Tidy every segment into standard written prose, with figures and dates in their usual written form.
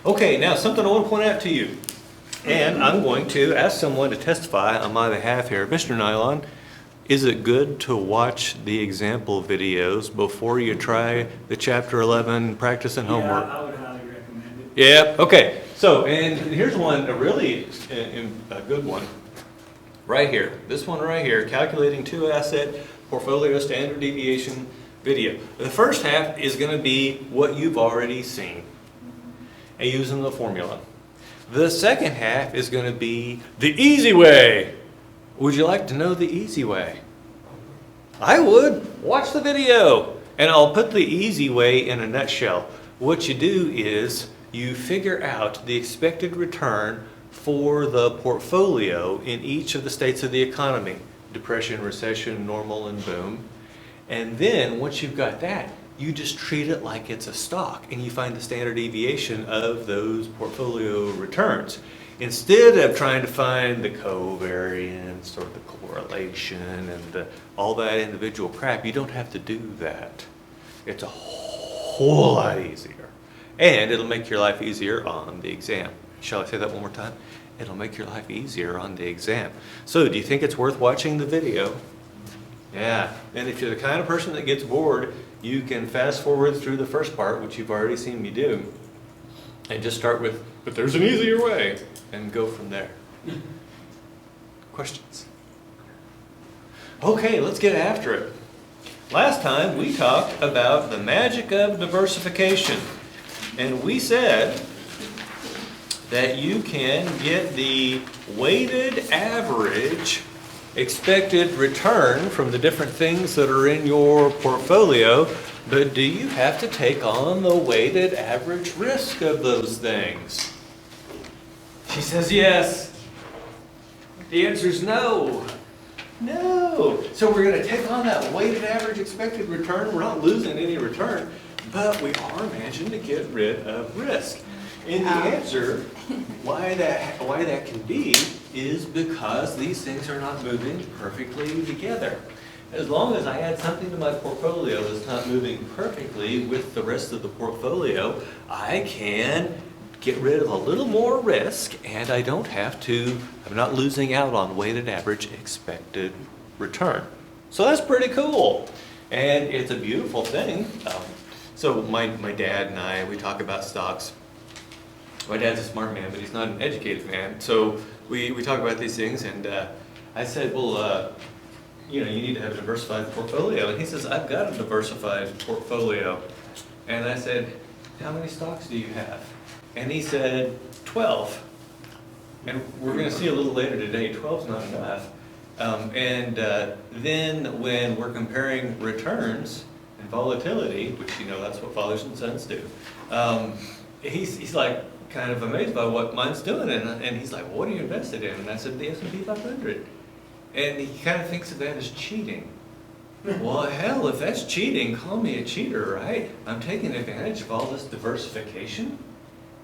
Okay, now something I want to point out to you. And I'm going to ask someone to testify on my behalf here. Mr. Nylon, is it good to watch the example videos before you try the Chapter 11 practice and homework? Yeah, I would highly recommend it. Yeah, okay. So, and here's one, a really a good one. Right here. This one right here, calculating two asset portfolio standard deviation video. The first half is going to be what you've already seen and using the formula. The second half is going to be the easy way. Would you like to know the easy way? I would. Watch the video. And I'll put the easy way in a nutshell. What you do is you figure out the expected return for the portfolio in each of the states of the economy. Depression, recession, normal, and boom. And then once you've got that, you just treat it like it's a stock and you find the standard deviation of those portfolio returns. Instead of trying to find the covariance or the correlation and all that individual crap, you don't have to do that. It's a whole lot easier. And it'll make your life easier on the exam. Shall I say that one more time? It'll make your life easier on the exam. So do you think it's worth watching the video? Yeah, and if you're the kind of person that gets bored, you can fast forward through the first part, which you've already seen me do, and just start with, but there's an easier way, and go from there. Questions? Okay, let's get after it. Last time we talked about the magic of diversification, and we said that you can get the weighted average expected return from the different things that are in your portfolio, but do you have to take on the weighted average risk of those things? She says yes. The answer is no. No. So we're going to take on that weighted average expected return. We're not losing any return, but we are managing to get rid of risk. And the answer why that can be is because these things are not moving perfectly together. As long as I add something to my portfolio that's not moving perfectly with the rest of the portfolio, I can get rid of a little more risk and I'm not losing out on weighted average expected return. So that's pretty cool. And it's a beautiful thing. So my dad and I, we talk about stocks. My dad's a smart man, but he's not an educated man. So we talk about these things, and I said, well, you need to have a diversified portfolio. And he says, I've got a diversified portfolio. And I said, how many stocks do you have? And he said, 12. And we're going to see a little later today, 12's not enough. Then when we're comparing returns and volatility, which that's what fathers and sons do, he's like, kind of amazed by what mine's doing, and he's like, well, what are you invested in? And I said, the S&P 500. And he kind of thinks of that as cheating. Well, hell, if that's cheating, call me a cheater, right? I'm taking advantage of all this diversification,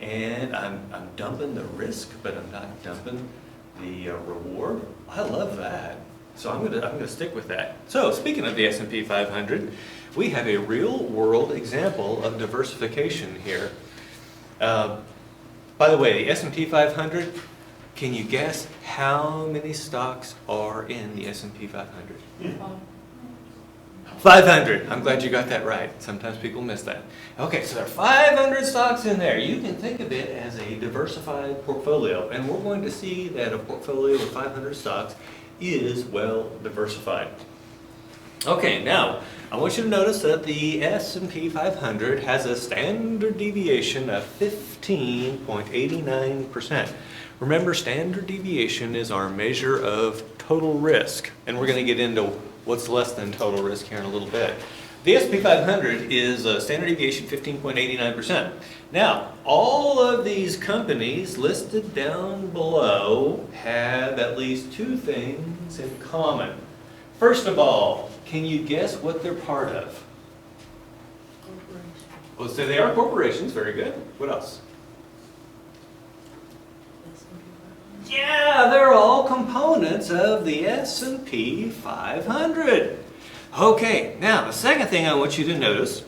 and I'm dumping the risk, but I'm not dumping the reward. I love that. So I'm gonna stick with that. So speaking of the S&P 500, we have a real world example of diversification here. By the way, the S&P 500, can you guess how many stocks are in the S&P 500? 500. I'm glad you got that right. Sometimes people miss that. Okay, so there are 500 stocks in there. You can think of it as a diversified portfolio, and we're going to see that a portfolio of 500 stocks is well diversified. Okay, now I want you to notice that the S&P 500 has a standard deviation of 15.89%. Remember, standard deviation is our measure of total risk, and we're going to get into what's less than total risk here in a little bit. The S&P 500 is a standard deviation 15.89%. Now, all of these companies listed down below have at least two things in common. First of all, can you guess what they're part of? Corporation. Well, so they are corporations. Very good. What else? Yeah, they're all components of the S&P 500. Okay, now the second thing I want you to notice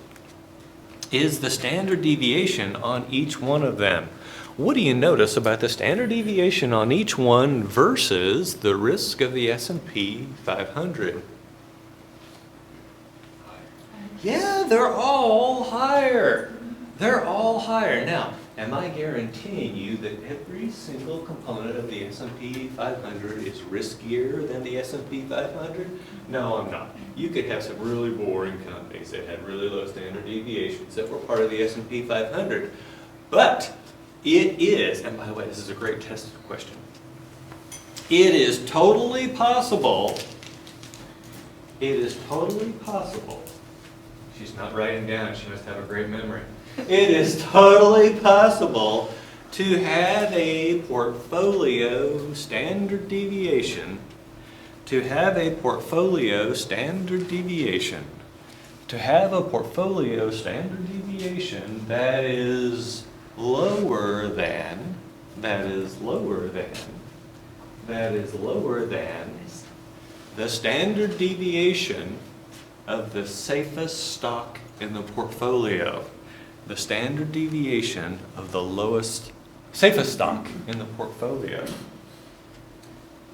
is the standard deviation on each one of them. What do you notice about the standard deviation on each one versus the risk of the S&P 500? Yeah, they're all higher. They're all higher. Now, am I guaranteeing you that every single component of the S&P 500 is riskier than the S&P 500? No, I'm not. You could have some really boring companies that had really low standard deviations that were part of the S&P 500. But it is, and by the way, this is a great test question. It is totally possible. She's not writing down. She must have a great memory. It is totally possible to have a portfolio standard deviation, that is lower than the standard deviation of the safest stock in the portfolio. The standard deviation of the safest stock in the portfolio.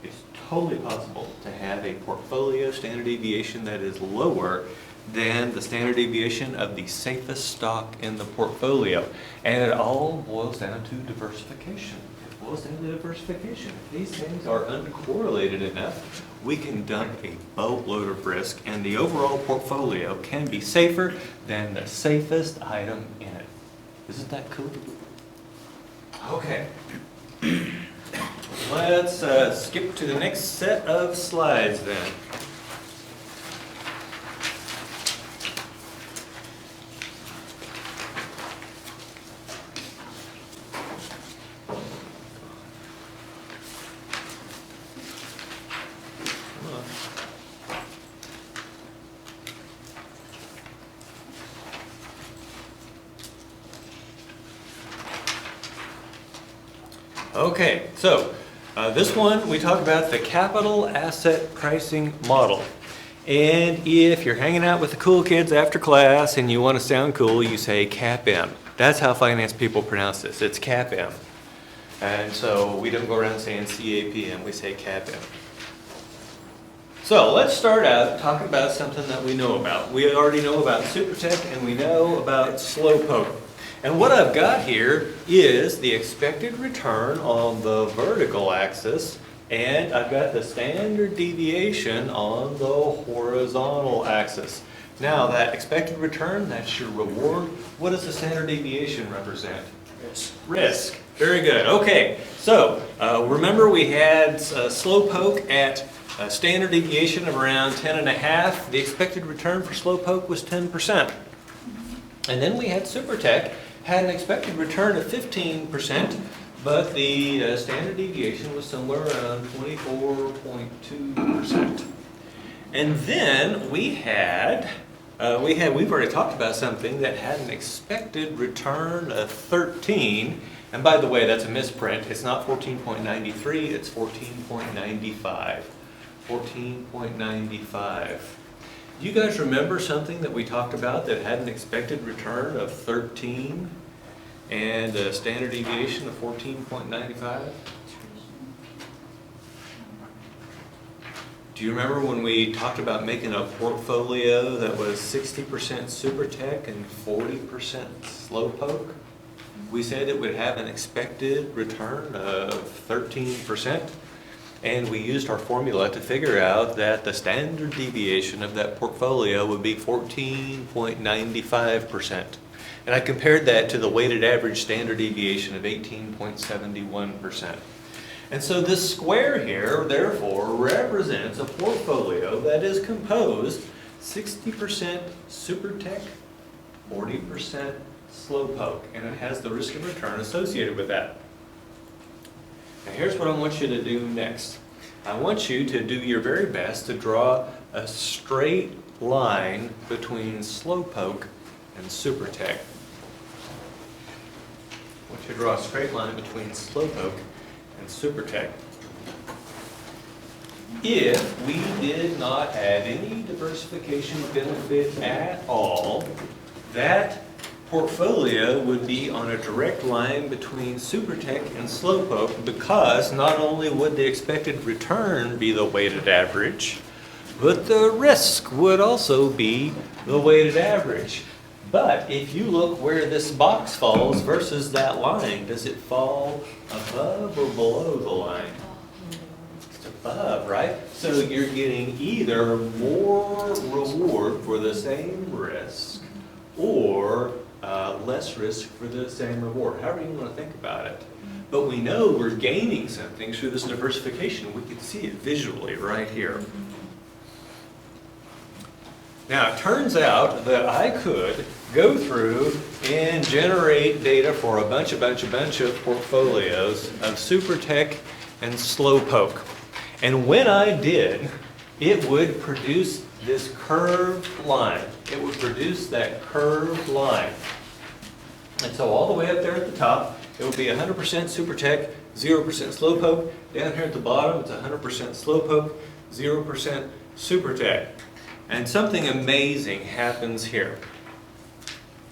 It's totally possible to have a portfolio standard deviation that is lower than the standard deviation of the safest stock in the portfolio. And it all boils down to diversification. If these things are uncorrelated enough, we can dump a boatload of risk and the overall portfolio can be safer than the safest item in it. Isn't that cool? Okay. Let's skip to the next set of slides then. Okay, so this one we talk about the capital asset pricing model. And if you're hanging out with the cool kids after class and you want to sound cool, you say CAPM. That's how finance people pronounce this. It's CAPM. And so we don't go around saying CAPM, we say CAPM. So let's start out talking about something that we know about. We already know about Supertech and we know about Slowpoke. And what I've got here is the expected return on the vertical axis, and I've got the standard deviation on the horizontal axis. Now that expected return, that's your reward. What does the standard deviation represent? Risk. Very good. Okay, so remember we had Slowpoke at a standard deviation of around 10.5. The expected return for Slowpoke was 10%. And then we had Supertech, had an expected return of 15%, but the standard deviation was somewhere around 24.2%. And then we've already talked about something that had an expected return of 13. And by the way, that's a misprint. It's not 14.93, it's 14.95. 14.95. Do you guys remember something that we talked about that had an expected return of 13 and a standard deviation of 14.95? Do you remember when we talked about making a portfolio that was 60% Supertech and 40% Slowpoke? We said it would have an expected return of 13%. And we used our formula to figure out that the standard deviation of that portfolio would be 14.95%. And I compared that to the weighted average standard deviation of 18.71%. And so this square here, therefore, represents a portfolio that is composed 60% Supertech, 40% Slowpoke, and it has the risk of return associated with that. Now here's what I want you to do next. I want you to do your very best to draw a straight line between Slowpoke and Supertech. I want you to draw a straight line between Slowpoke and Supertech. If we did not have any diversification benefit at all, that portfolio would be on a direct line between SuperTech and Slowpoke, because not only would the expected return be the weighted average, but the risk would also be the weighted average. But if you look where this box falls versus that line, does it fall above or below the line? It's above, right? So you're getting either more reward for the same risk or less risk for the same reward, however you want to think about it. But we know we're gaining something through this diversification. We can see it visually right here. Now, it turns out that I could go through and generate data for a bunch of portfolios of SuperTech and Slowpoke. And when I did, it would produce this curved line. It would produce that curved line. And so all the way up there at the top, it would be 100% SuperTech, 0% Slowpoke. Down here at the bottom, it's 100% Slowpoke, 0% SuperTech. And something amazing happens here.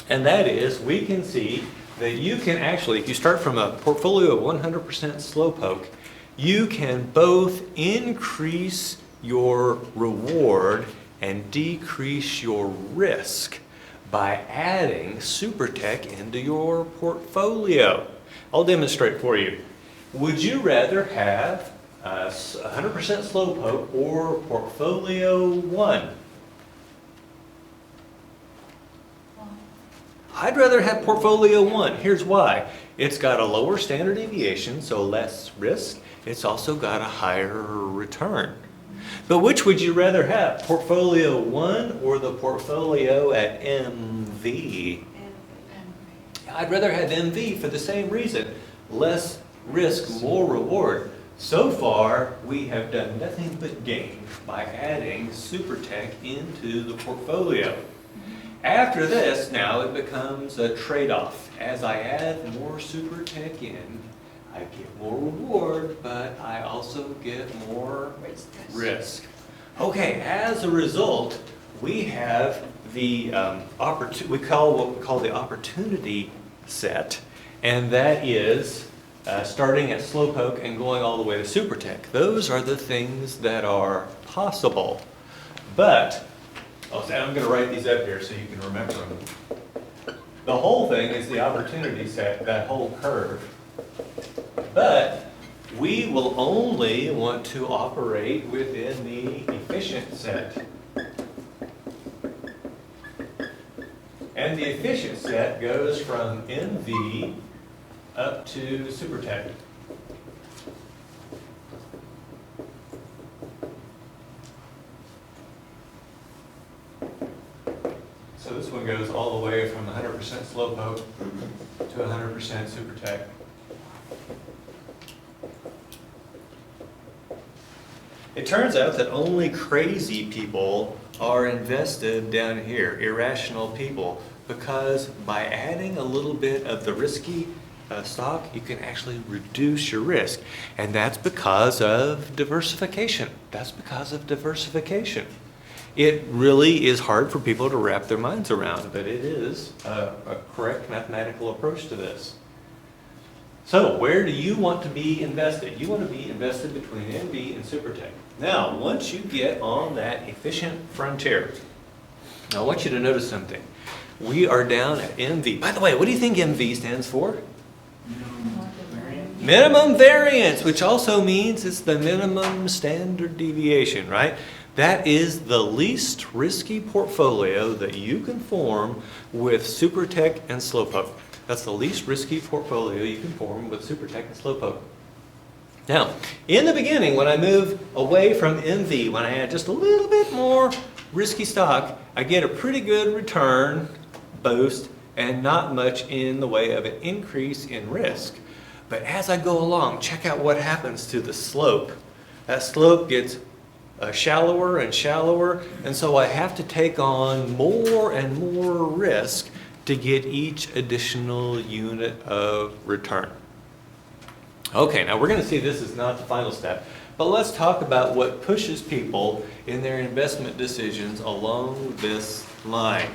And that is, we can see that you can actually, if you start from a portfolio of 100% Slowpoke, you can both increase your reward and decrease your risk by adding SuperTech into your portfolio. I'll demonstrate for you. Would you rather have 100% Slowpoke or Portfolio 1? I'd rather have Portfolio 1. Here's why. It's got a lower standard deviation, so less risk. It's also got a higher return. But which would you rather have, Portfolio 1 or the portfolio at MV? I'd rather have MV for the same reason. Less risk, more reward. So far, we have done nothing but gain by adding SuperTech into the portfolio. After this, now it becomes a trade-off. As I add more SuperTech in, I get more reward, but I also get more risk. Okay, as a result, we have the what we call the opportunity set, and that is starting at Slowpoke and going all the way to SuperTech. Those are the things that are possible. But I'm going to write these up here so you can remember them. The whole thing is the opportunity set, that whole curve. But we will only want to operate within the efficient set. And the efficient set goes from MV up to SuperTech. So this one goes all the way from 100% Slowpoke to 100% SuperTech. It turns out that only crazy people are invested down here, irrational people, because by adding a little bit of the risky stock, you can actually reduce your risk. And that's because of diversification. That's because of diversification. It really is hard for people to wrap their minds around, but it is a correct mathematical approach to this. So where do you want to be invested? You want to be invested between MV and SuperTech. Now, once you get on that efficient frontier, I want you to notice something. We are down at MV. By the way, what do you think MV stands for? Minimum variance, which also means it's the minimum standard deviation, right? That is the least risky portfolio that you can form with SuperTech and Slowpoke. That's the least risky portfolio you can form with SuperTech and Slowpoke. Now, in the beginning, when I move away from MV, when I add just a little bit more risky stock, I get a pretty good return boost and not much in the way of an increase in risk. But as I go along, check out what happens to the slope. That slope gets shallower and shallower, and so I have to take on more and more risk to get each additional unit of return. Okay, now we're going to see this is not the final step, but let's talk about what pushes people in their investment decisions along this line.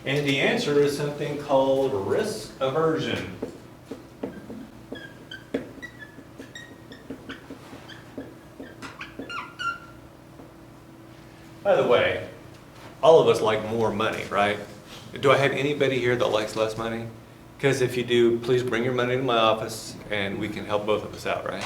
And the answer is something called risk aversion. By the way, all of us like more money, right? Do I have anybody here that likes less money? Because if you do, please bring your money to my office and we can help both of us out, right?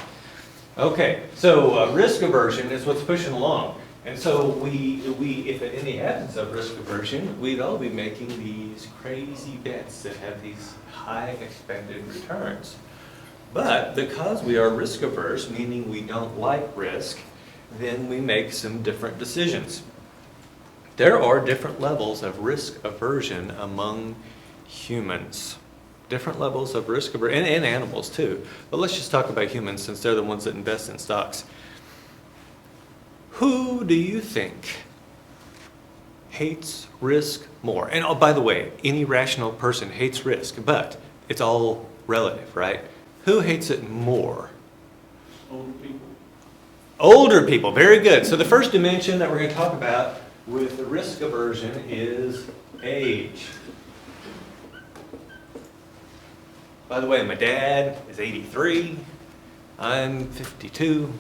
Okay, so risk aversion is what's pushing along. And so we, if in the absence of risk aversion, we'd all be making these crazy bets that have these high expected returns. But because we are risk averse, meaning we don't like risk, then we make some different decisions. There are different levels of risk aversion among humans. Different levels of risk aversion, and animals too. But let's just talk about humans since they're the ones that invest in stocks. Who do you think hates risk more? And oh, by the way, any rational person hates risk, but it's all relative, right? Who hates it more? Older people. Older people, very good. So the first dimension that we're going to talk about with the risk aversion is age. By the way, my dad is 83. I'm 52.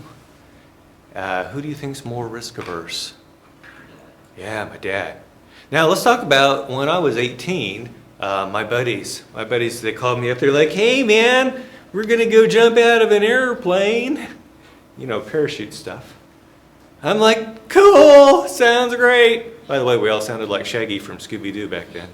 Who do you think's more risk averse? Yeah, my dad. Now let's talk about when I was 18. My buddies, they called me up. They're like, "Hey, man, we're gonna go jump out of an airplane." You know, parachute stuff. I'm like, "Cool, sounds great." By the way, we all sounded like Shaggy from Scooby-Doo back then.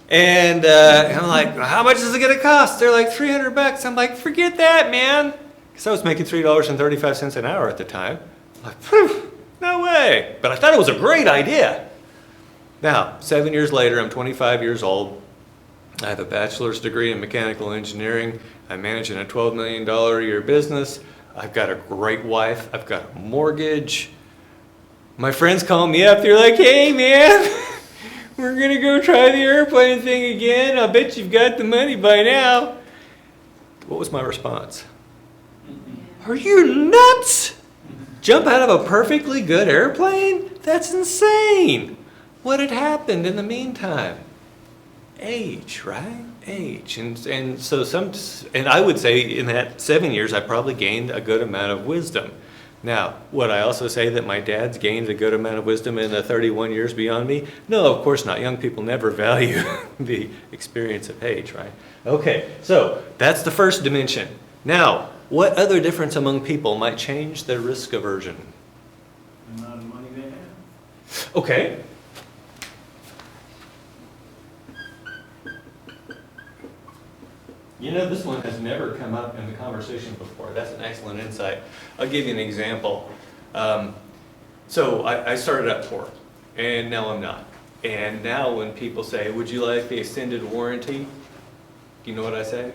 And I'm like, "How much is it gonna cost?" They're like, $300. I'm like, "Forget that, man." Because I was making $3.35 an hour at the time. I'm like, phew, no way. But I thought it was a great idea. Now, 7 years later, I'm 25 years old. I have a bachelor's degree in mechanical engineering. I'm managing a $12 million a year business. I've got a great wife. I've got a mortgage. My friends call me up. They're like, "Hey, man, we're going to go try the airplane thing again. I bet you've got the money by now." What was my response? Are you nuts? Jump out of a perfectly good airplane? That's insane. What had happened in the meantime? Age, right? Age. And so I would say in that 7 years, I probably gained a good amount of wisdom. Now, would I also say that my dad's gained a good amount of wisdom in the 31 years beyond me? No, of course not. Young people never value the experience of age, right? Okay, so that's the first dimension. Now, what other difference among people might change their risk aversion? The amount of money they have. Okay. You know, this one has never come up in the conversation before. That's an excellent insight. I'll give you an example. So I started out poor, and now I'm not. And now when people say, "Would you like the extended warranty?" Do you know what I say?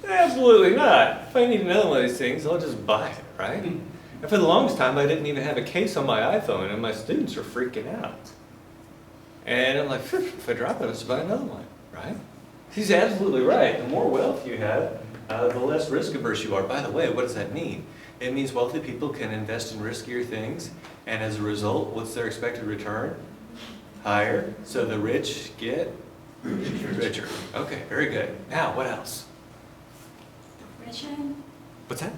Absolutely not. If I need another one of these things, I'll just buy it, right? And for the longest time, I didn't even have a case on my iPhone, and my students are freaking out. And I'm like, if I drop it, I'll just buy another one, right? He's absolutely right. The more wealth you have, the less risk averse you are. By the way, what does that mean? It means wealthy people can invest in riskier things, and as a result, what's their expected return? Higher. So the rich get richer. Okay, very good. Now, what else? Profession. What's that?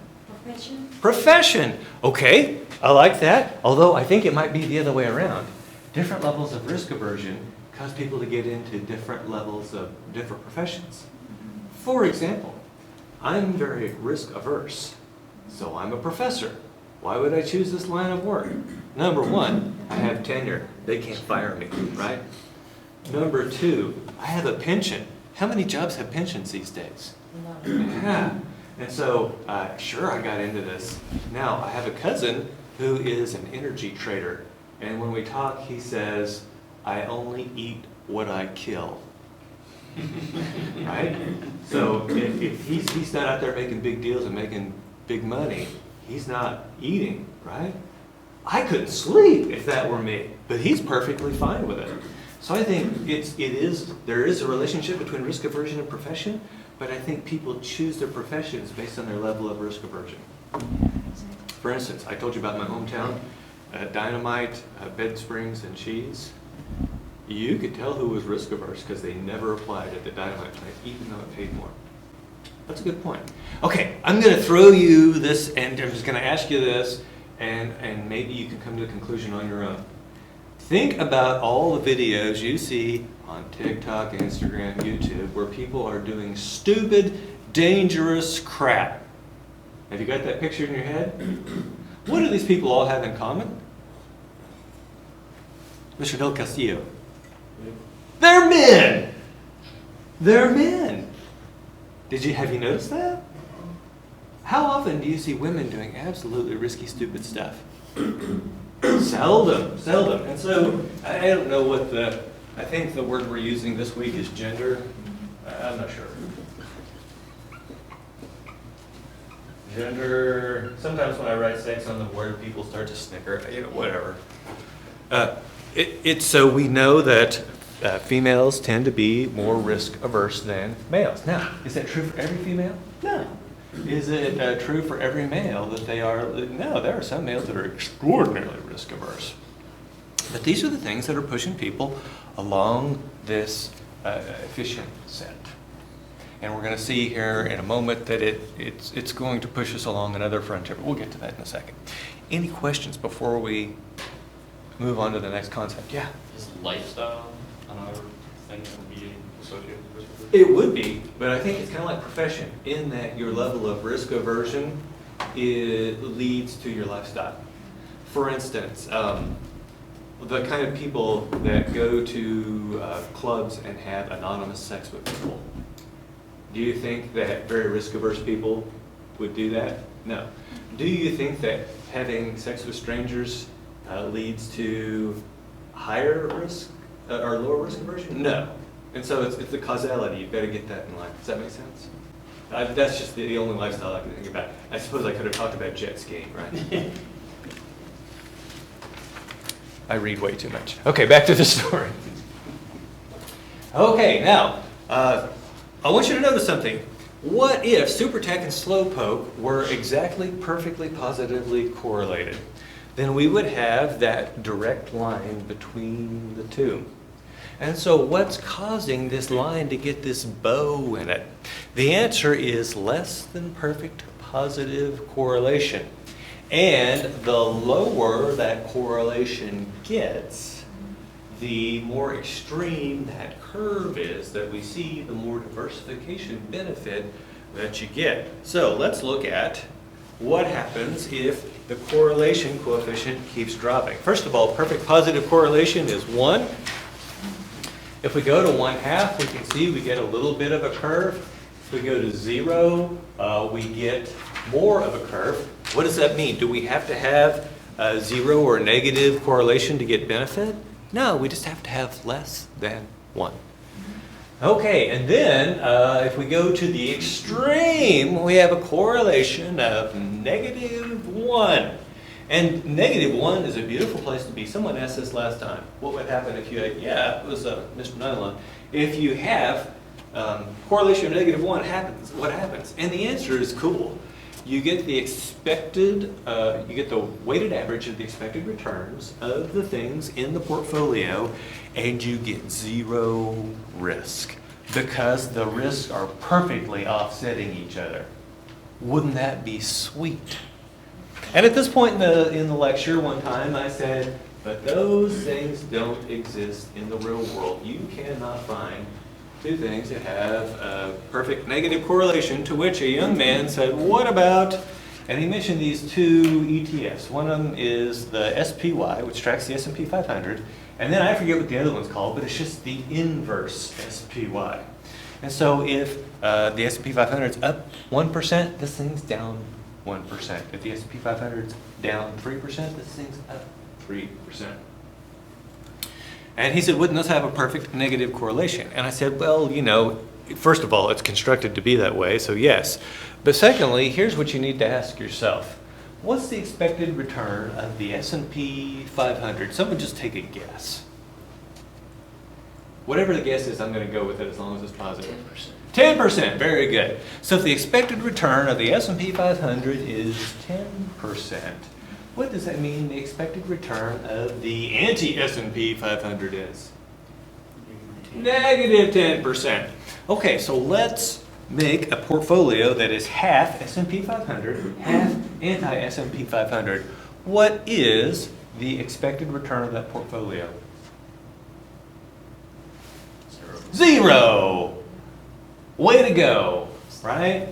Profession. Profession. Okay, I like that. Although I think it might be the other way around. Different levels of risk aversion cause people to get into different levels of different professions. For example, I'm very risk averse, so I'm a professor. Why would I choose this line of work? Number one, I have tenure. They can't fire me, right? Number two, I have a pension. How many jobs have pensions these days? Yeah. And so, sure, I got into this. Now, I have a cousin who is an energy trader. And when we talk, he says, "I only eat what I kill." Right? So if he's not out there making big deals and making big money, he's not eating, right? I couldn't sleep if that were me, but he's perfectly fine with it. So I think there is a relationship between risk aversion and profession, but I think people choose their professions based on their level of risk aversion. For instance, I told you about my hometown, dynamite, bed springs, and cheese. you could tell who was risk averse because they never applied at the dynamite plant, even though it paid more. That's a good point. Okay, I'm going to throw you this, and I'm just going to ask you this, and maybe you can come to a conclusion on your own. Think about all the videos you see on TikTok, Instagram, YouTube, where people are doing stupid, dangerous crap. Have you got that picture in your head? What do these people all have in common? Mr. Del Castillo. They're men! They're men! Have you noticed that? How often do you see women doing absolutely risky, stupid stuff? Seldom. And so, I don't know what I think the word we're using this week is gender. I'm not sure. Gender, sometimes when I write sex on the word, people start to snicker, whatever. So we know that females tend to be more risk averse than males. Now, is that true for every female? No. Is it true for every male that they are? No, there are some males that are extraordinarily risk averse. But these are the things that are pushing people along this efficient set. And we're going to see here in a moment that it's going to push us along another frontier, but we'll get to that in a second. Any questions before we move on to the next concept? Yeah? Is lifestyle another thing that would be associated with risk? It would be, but I think it's kind of like profession in that your level of risk aversion leads to your lifestyle. For instance, the kind of people that go to clubs and have anonymous sex with people. Do you think that very risk-averse people would do that? No. Do you think that having sex with strangers leads to higher risk or lower risk aversion? No. And so it's the causality. You've got to get that in line. Does that make sense? That's just the only lifestyle I can think about. I suppose I could have talked about jet skiing, right? I read way too much. Okay, back to the story. Okay, now, I want you to notice something. What if SuperTech and Slowpoke were exactly, perfectly, positively correlated? Then we would have that direct line between the two. And so what's causing this line to get this bow in it? The answer is less than perfect positive correlation. And the lower that correlation gets, the more extreme that curve is that we see, the more diversification benefit that you get. So let's look at what happens if the correlation coefficient keeps dropping. First of all, perfect positive correlation is 1. If we go to 1/2, we can see we get a little bit of a curve. If we go to 0, we get more of a curve. What does that mean? Do we have to have a 0 or negative correlation to get benefit? No, we just have to have less than 1. Okay, and then if we go to the extreme, we have a correlation of -1. And -1 is a beautiful place to be. Someone asked this last time. What would happen if you had, it was Mr. Nylon. If you have correlation of -1, what happens? And the answer is cool. You get the expected, you get the weighted average of the expected returns of the things in the portfolio, and you get 0 risk because the risks are perfectly offsetting each other. Wouldn't that be sweet? And at this point in the lecture one time I said, but those things don't exist in the real world. You cannot find two things that have a perfect negative correlation, to which a young man said, what about, and he mentioned these two ETFs. One of them is the SPY, which tracks the S&P 500, and then I forget what the other one's called, but it's just the inverse SPY. And so if the S&P 500 is up 1%, this thing's down 1%. If the S&P 500 is down 3%, this thing's up 3%. And he said, wouldn't this have a perfect negative correlation? And I said, well, first of all, it's constructed to be that way, so yes. But secondly, here's what you need to ask yourself. What's the expected return of the S&P 500? Someone just take a guess. Whatever the guess is, I'm going to go with it as long as it's positive. 10%. 10%, very good. So if the expected return of the S&P 500 is 10%, what does that mean the expected return of the anti-S&P 500 is? Negative 10%. Okay, so let's make a portfolio that is half S&P 500, half anti-S&P 500. What is the expected return of that portfolio? 0. Way to go, right?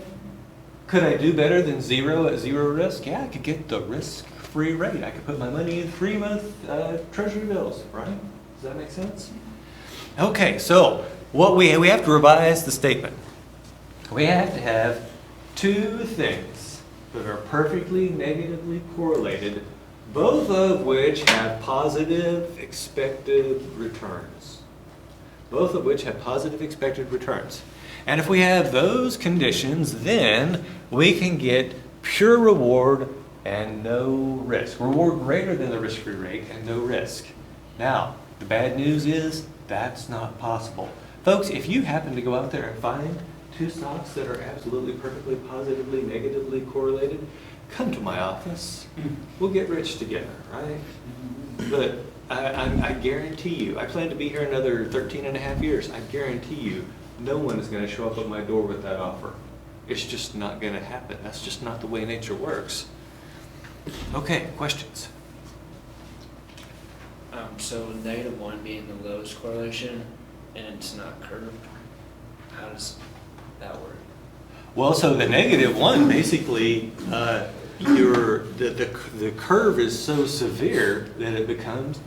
Could I do better than 0 at 0 risk? Yeah, I could get the risk-free rate. I could put my money in 3-month treasury bills, right? Does that make sense? Okay, so what we have to revise the statement. We have to have two things that are perfectly negatively correlated, both of which have positive expected returns. Both of which have positive expected returns. And if we have those conditions, then we can get pure reward and no risk. Reward greater than the risk-free rate and no risk. Now, the bad news is that's not possible. Folks, if you happen to go out there and find two stocks that are absolutely perfectly positively negatively correlated, come to my office. We'll get rich together, right? But I guarantee you, I plan to be here another 13 and a half years. I guarantee you, no one is going to show up at my door with that offer. It's just not going to happen. That's just not the way nature works. Okay, questions? So -1 being the lowest correlation, and it's not curved. How does that work? Well, so the -1 basically, the curve is so severe that it becomes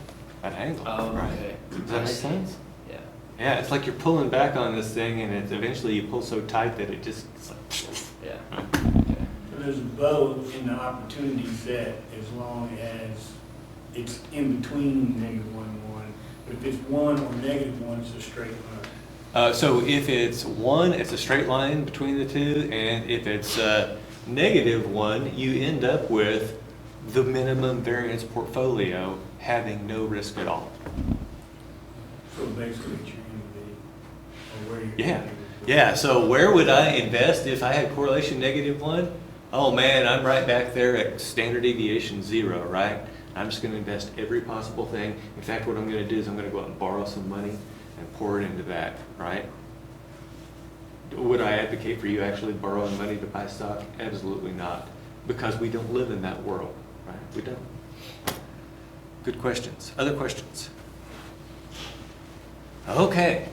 an angle, Oh, right? okay. Does that make sense? Yeah. Yeah, it's like you're pulling back on this thing, and it's eventually you pull so tight that it just it's like. Yeah. Okay. So there's both in the opportunity set as long as it's in between -1 and 1. But if it's 1 or -1, it's a straight line. So if it's 1, it's a straight line between the two, and if it's -1, you end up with the minimum variance portfolio having no risk at all. So basically, it's your NAV, or where you're. Yeah, yeah. So where would I invest if I had correlation -1? Oh man, I'm right back there at standard deviation 0, right? I'm just going to invest every possible thing. In fact, what I'm going to do is I'm going to go out and borrow some money and pour it into that, right? Would I advocate for you actually borrowing money to buy stock? Absolutely not, because we don't live in that world, right? We don't. Good questions. Other questions? Okay.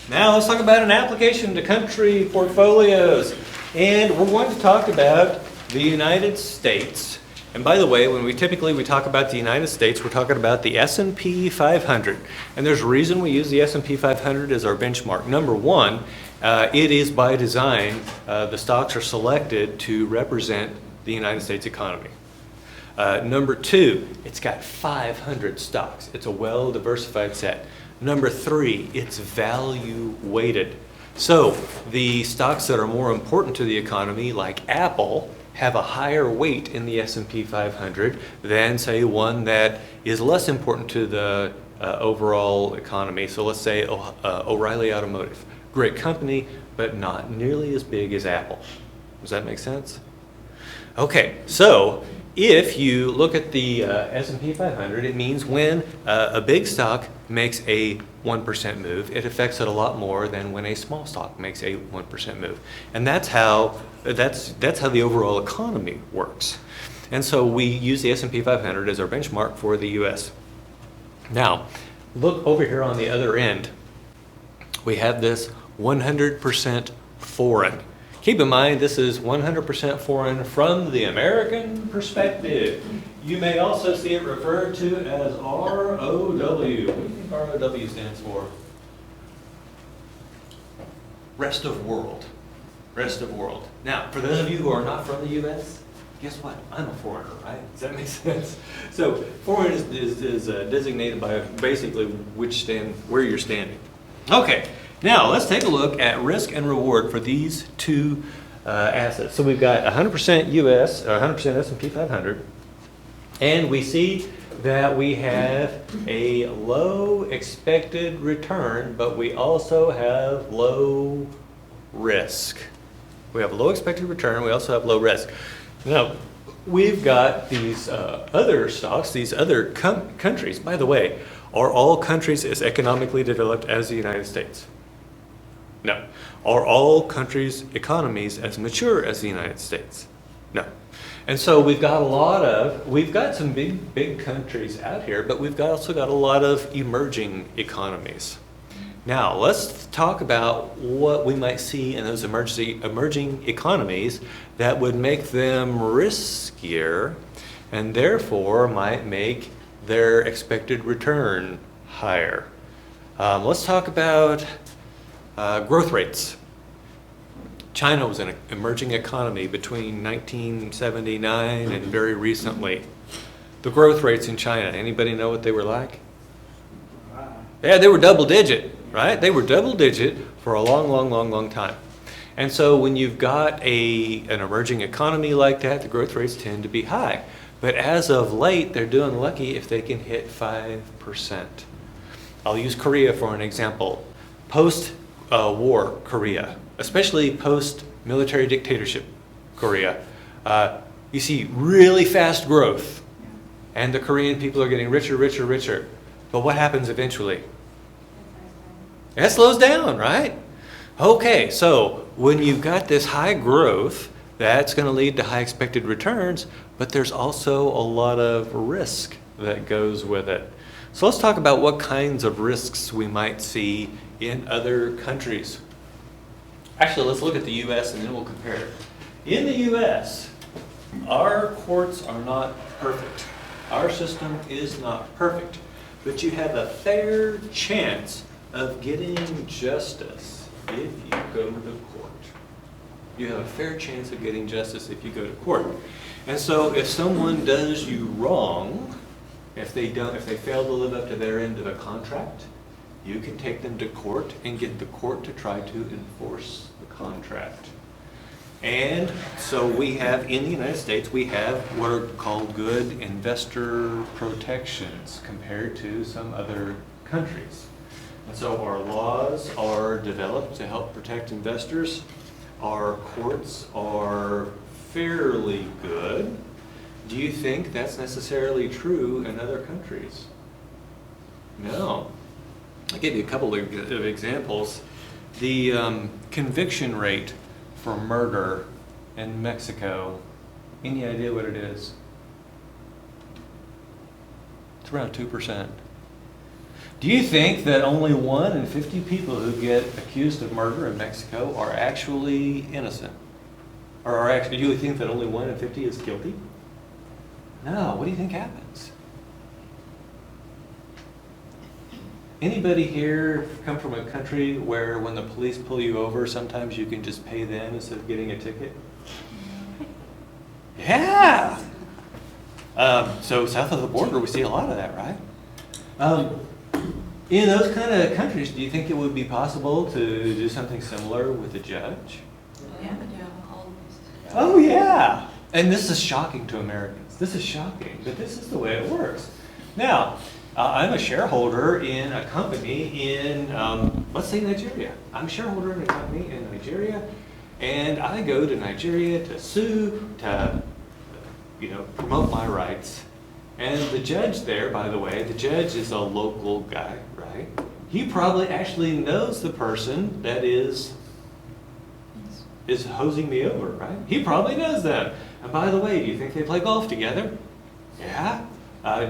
Now let's talk about an application to country portfolios. And we're going to talk about the United States. And by the way, when we talk about the United States, we're talking about the S&P 500. And there's a reason we use the S&P 500 as our benchmark. Number one, it is by design, the stocks are selected to represent the United States economy. Number two, it's got 500 stocks. It's a well-diversified set. Number three, it's value weighted. So the stocks that are more important to the economy, like Apple, have a higher weight in the S&P 500 than, say, one that is less important to the overall economy. So let's say O'Reilly Automotive. Great company, but not nearly as big as Apple. Does that make sense? Okay, so if you look at the S&P 500, it means when a big stock makes a 1% move, it affects it a lot more than when a small stock makes a 1% move. And that's how the overall economy works. And so we use the S&P 500 as our benchmark for the US. Now, look over here on the other end. We have this 100% foreign. Keep in mind, this is 100% foreign from the American perspective. You may also see it referred to as ROW. What do you think ROW stands for? Rest of world. Rest of world. Now, for those of you who are not from the U.S., guess what? I'm a foreigner, right? Does that make sense? So, foreign is designated by basically where you're standing. Okay. Now, let's take a look at risk and reward for these two assets. So we've got 100% US, 100% S&P 500, and we see that we have a low expected return, but we also have low risk. We have low expected return, we also have low risk. Now, we've got these other stocks, these other countries. By the way, are all countries as economically developed as the United States? No. Are all countries' economies as mature as the United States? No. And so we've got some big countries out here, but we've also got a lot of emerging economies. Now, let's talk about what we might see in those emerging economies that would make them riskier and therefore might make their expected return higher. Let's talk about growth rates. China was an emerging economy between 1979 and very recently. The growth rates in China, anybody know what they were like? Yeah, they were double digit, right? They were double digit for a long time. And so when you've got an emerging economy like that, the growth rates tend to be high. But as of late, they're doing lucky if they can hit 5%. I'll use Korea for an example. Post-war Korea, especially post-military dictatorship Korea, you see really fast growth. And the Korean people are getting richer. But what happens eventually? It slows down, right? Okay, so when you've got this high growth, that's going to lead to high expected returns, but there's also a lot of risk that goes with it. So let's talk about what kinds of risks we might see in other countries. Actually, let's look at the U.S. and then we'll compare. In the U.S., our courts are not perfect. Our system is not perfect, but you have a fair chance of getting justice if you go to court. You have a fair chance of getting justice if you go to court. And so if someone does you wrong, if they fail to live up to their end of a contract, you can take them to court and get the court to try to enforce the contract. And so we have, in the United States, we have what are called good investor protections compared to some other countries. And so our laws are developed to help protect investors. Our courts are fairly good. Do you think that's necessarily true in other countries? No. I'll give you a couple of examples. The conviction rate for murder in Mexico, any idea what it is? It's around 2%. Do you think that only 1 in 50 people who get accused of murder in Mexico are actually innocent? Or do you think that only 1 in 50 is guilty? No. What do you think happens? Anybody here come from a country where when the police pull you over, sometimes you can just pay them instead of getting a ticket? Yeah! So south of the border, we see a lot of that, right? In those kind of countries, do you think it would be possible to do something similar with a judge? Yeah, always. Oh, yeah! And this is shocking to Americans. This is shocking, but this is the way it works. Now, I'm a shareholder in a company in, let's say Nigeria. I'm a shareholder in a company in Nigeria, and I go to Nigeria to sue, to, promote my rights. And the judge there, by the way, the judge is a local guy, right? He probably actually knows the person that is hosing me over, right? He probably knows them. And by the way, do you think they play golf together? Yeah.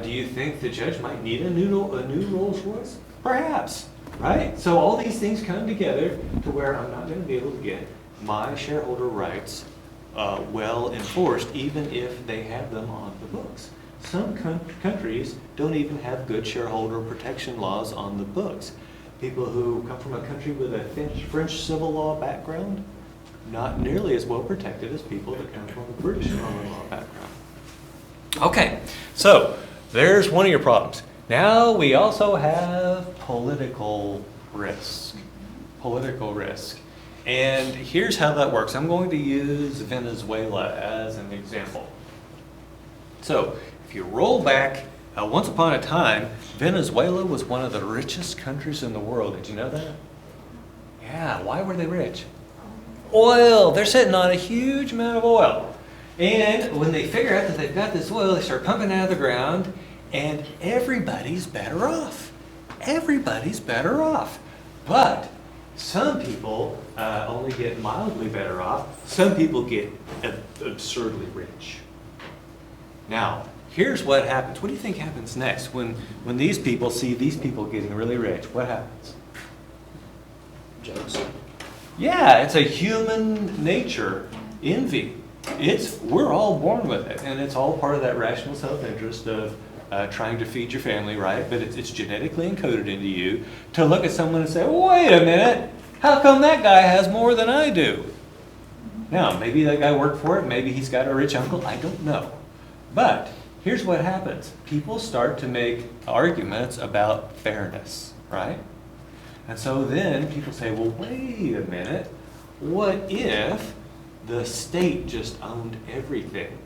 Do you think the judge might need a new Rolls Royce? Perhaps, right? So all these things come together to where I'm not going to be able to get my shareholder rights well enforced, even if they have them on the books. Some countries don't even have good shareholder protection laws on the books. People who come from a country with a French civil law background, not nearly as well protected as people that come from a British common law background. Okay, so there's one of your problems. Now we also have political risk. Political risk. And here's how that works. I'm going to use Venezuela as an example. So if you roll back, once upon a time, Venezuela was one of the richest countries in the world. Did you know that? Yeah, why were they rich? Oil. They're sitting on a huge amount of oil. And when they figure out that they've got this oil, they start pumping it out of the ground, and everybody's better off. Everybody's better off. But some people only get mildly better off. Some people get absurdly rich. Now, here's what happens. What do you think happens next when these people see these people getting really rich? What happens? Jealousy. Yeah, it's a human nature, envy. We're all born with it, and it's all part of that rational self-interest of trying to feed your family, right? But it's genetically encoded into you to look at someone and say, wait a minute, how come that guy has more than I do? Now, maybe that guy worked for it, maybe he's got a rich uncle, I don't know. But here's what happens. People start to make arguments about fairness, right? And so then people say, well, wait a minute, what if the state just owned everything?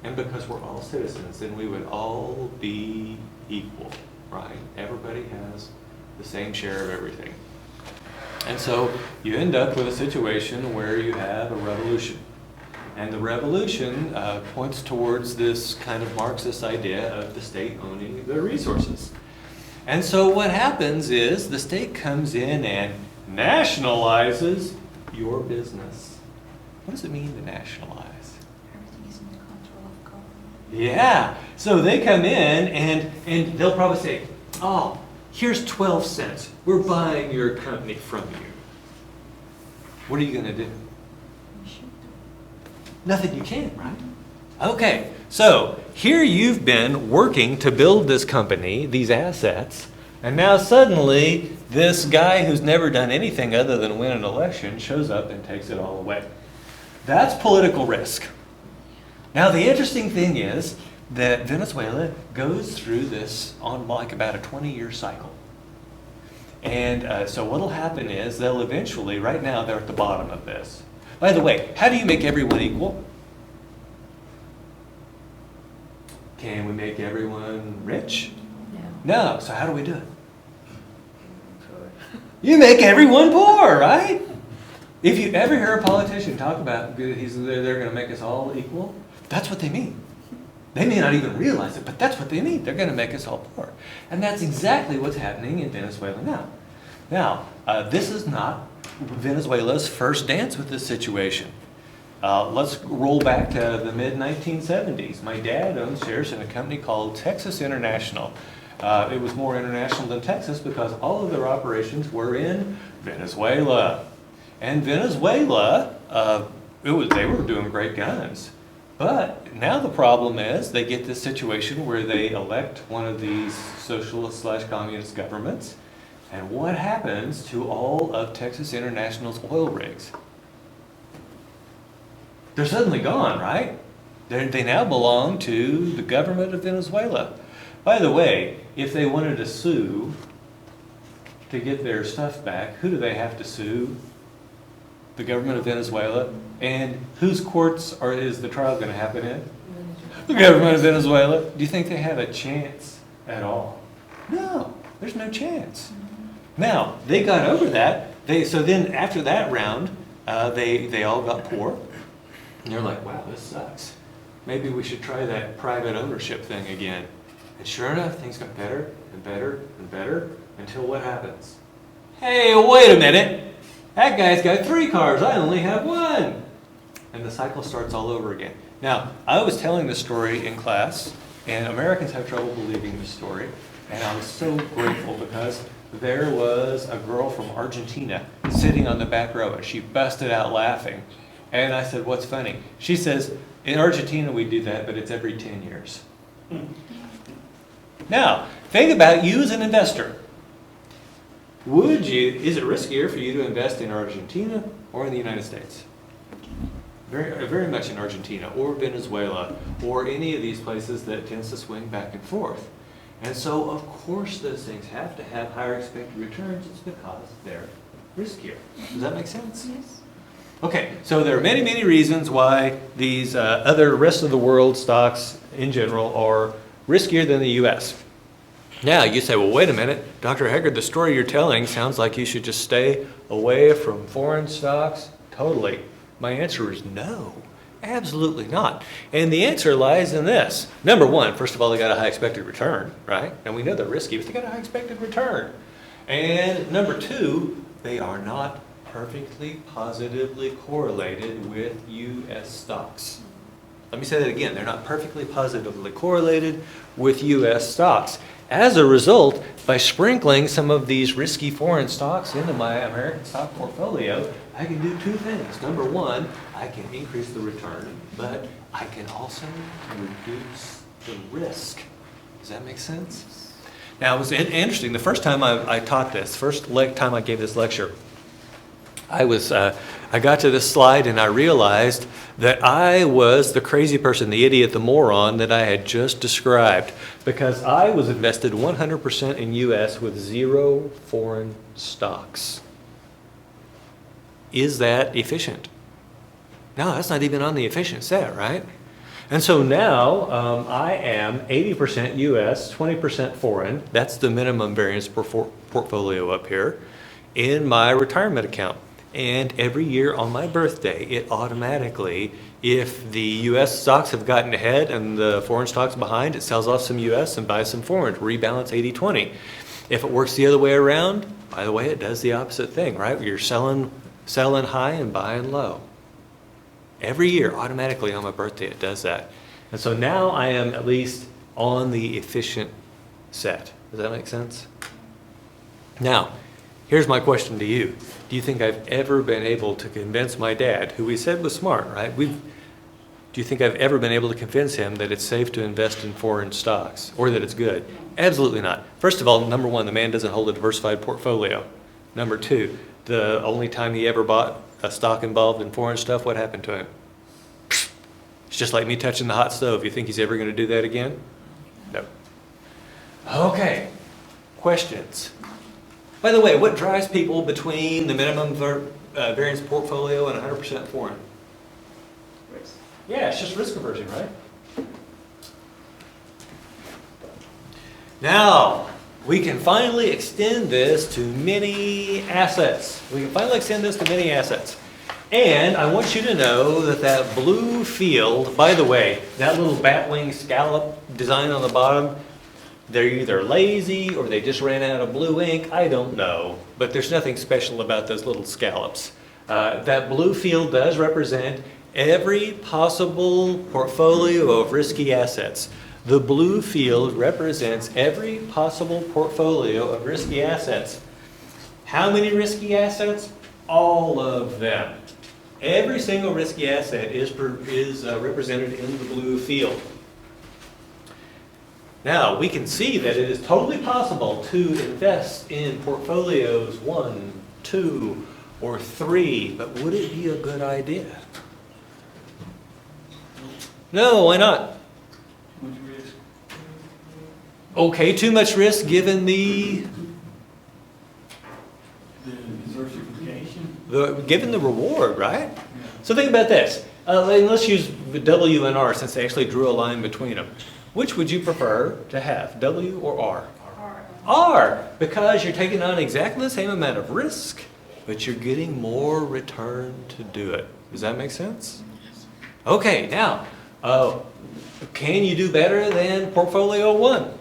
And because we're all citizens, then we would all be equal, right? Everybody has the same share of everything. And so you end up with a situation where you have a revolution. And the revolution points towards this kind of Marxist idea of the state owning the resources. And so what happens is the state comes in and nationalizes your business. What does it mean to nationalize? Everything is in the control of government. Yeah. So they come in and they'll probably say, oh, here's 12 cents. We're buying your company from you. What are you going to do? We should do. Nothing you can, right? Okay, so here you've been working to build this company, these assets, and now suddenly this guy who's never done anything other than win an election shows up and takes it all away. That's political risk. Now the interesting thing is that Venezuela goes through this on like about a 20-year cycle. And so what'll happen is they'll eventually, right now they're at the bottom of this. By the way, how do you make everyone equal? Can we make everyone rich? No. No. So how do we do it? You make everyone poor, right? If you ever hear a politician talk about they're going to make us all equal, that's what they mean. They may not even realize it, but that's what they mean. They're going to make us all poor. And that's exactly what's happening in Venezuela now. Now, this is not Venezuela's first dance with this situation. Let's roll back to the mid-1970s. My dad owned shares in a company called Texas International. It was more international than Texas because all of their operations were in Venezuela. And Venezuela, they were doing great guns. But now the problem is they get this situation where they elect one of these socialist/communist governments. And what happens to all of Texas International's oil rigs? They're suddenly gone, right? They now belong to the government of Venezuela. By the way, if they wanted to sue to get their stuff back, who do they have to sue? The government of Venezuela. And whose courts is the trial going to happen in? The government of Venezuela. Do you think they have a chance at all? No, there's no chance. Now, they got over that. So then after that round, they all got poor. And they're like, wow, this sucks. Maybe we should try that private ownership thing again. And sure enough, things got better and better and better until what happens? Hey, wait a minute. That guy's got 3 cars. I only have 1. And the cycle starts all over again. Now, I was telling this story in class, and Americans have trouble believing this story. And I was so grateful because there was a girl from Argentina sitting on the back row, and she busted out laughing. And I said, what's funny? She says, in Argentina we do that, but it's every 10 years. Now, think about you as an investor. Is it riskier for you to invest in Argentina or in the United States? Very, very much in Argentina or Venezuela or any of these places that tends to swing back and forth. And so, of course, those things have to have higher expected returns. It's because they're riskier. Does that make sense? Yes. Okay, so there are many, many reasons why these other rest of the world stocks in general are riskier than the U.S. Now, you say, well, wait a minute, Dr. Haggard, the story you're telling sounds like you should just stay away from foreign stocks. Totally. My answer is no. Absolutely not. And the answer lies in this. Number one, first of all, they got a high expected return, right? And we know they're risky, but they got a high expected return. And number two, they are not perfectly positively correlated with U.S. stocks. Let me say that again. They're not perfectly positively correlated with U.S. stocks. As a result, by sprinkling some of these risky foreign stocks into my American stock portfolio, I can do two things. Number one, I can increase the return, but I can also reduce the risk. Does that make sense? Now, it was interesting. The first time I taught this, time I gave this lecture, I got to this slide and I realized that I was the crazy person, the idiot, the moron that I had just described, because I was invested 100% in U.S. with 0 foreign stocks. Is that efficient? No, that's not even on the efficient set, right? And so now I am 80% U.S., 20% foreign. That's the minimum variance portfolio up here in my retirement account. And every year on my birthday, it automatically, if the U.S. stocks have gotten ahead and the foreign stocks behind, it sells off some U.S. and buys some foreign to rebalance 80-20. If it works the other way around, by the way, it does the opposite thing, right? You're selling high and buying low. Every year, automatically on my birthday, it does that. And so now I am at least on the efficient set. Does that make sense? Now, here's my question to you. Do you think I've ever been able to convince my dad, who we said was smart, right? Do you think I've ever been able to convince him that it's safe to invest in foreign stocks or that it's good? Absolutely not. First of all, number one, the man doesn't hold a diversified portfolio. Number two, the only time he ever bought a stock involved in foreign stuff, what happened to him? It's just like me touching the hot stove. You think he's ever going to do that again? No. Okay. Questions? By the way, what drives people between the minimum variance portfolio and 100% foreign? Risk. Yeah, it's just risk aversion, right? Now, we can finally extend this to many assets. And I want you to know that blue field, by the way, that little batwing scallop design on the bottom, they're either lazy or they just ran out of blue ink. I don't know. But there's nothing special about those little scallops. That blue field does represent every possible portfolio of risky assets. The blue field represents every possible portfolio of risky assets. How many risky assets? All of them. Every single risky asset is represented in the blue field. Now, we can see that it is totally possible to invest in portfolios 1, 2, or 3, but would it be a good idea? No, why not? Much risk. Okay, too much risk given the Diversification. given the reward, right? Yeah. So think about this. Let's use W and R since they actually drew a line between them. Which would you prefer to have, W or R? R, because you're taking on exactly the same amount of risk, but you're getting more return to do it. Does that make sense? Okay, now, can you do better than Portfolio 1?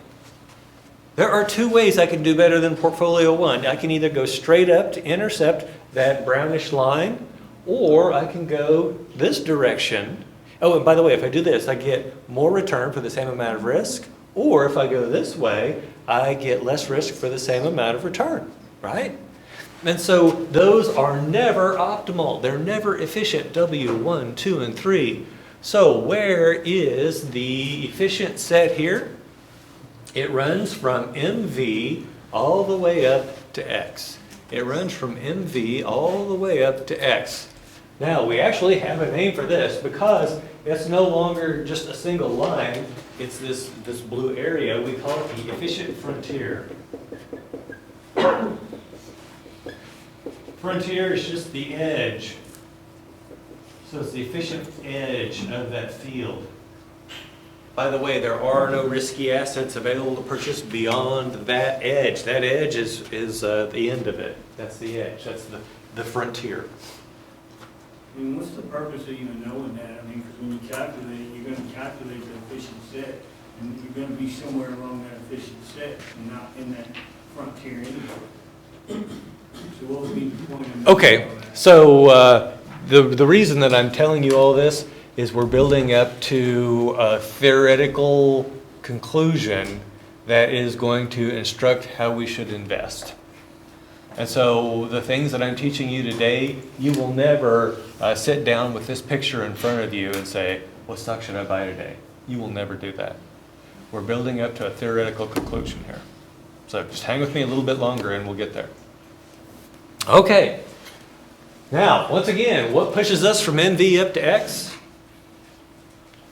There are two ways I can do better than Portfolio 1. I can either go straight up to intercept that brownish line, or I can go this direction. Oh, and by the way, if I do this, I get more return for the same amount of risk, or if I go this way, I get less risk for the same amount of return, right? And so those are never optimal. They're never efficient, W, 1, 2, and 3. So where is the efficient set here? It runs from MV all the way up to X. It runs from MV all the way up to X. Now, we actually have a name for this because it's no longer just a single line. It's this blue area. We call it the efficient frontier. Frontier is just the edge. So it's the efficient edge of that field. By the way, there are no risky assets available to purchase beyond that edge. That edge is the end of it. That's the edge. That's the frontier. I mean, what's the purpose of even knowing that? I mean, because when you calculate it, you're gonna calculate the efficient set, and you're gonna be somewhere along that efficient set, and not in that frontier anyway. So what would be the point of knowing Okay, all that? so the reason that I'm telling you all this is we're building up to a theoretical conclusion that is going to instruct how we should invest. And so the things that I'm teaching you today, you will never sit down with this picture in front of you and say, what stock should I buy today? You will never do that. We're building up to a theoretical conclusion here. So just hang with me a little bit longer and we'll get there. Okay. Now, once again, what pushes us from NV up to X?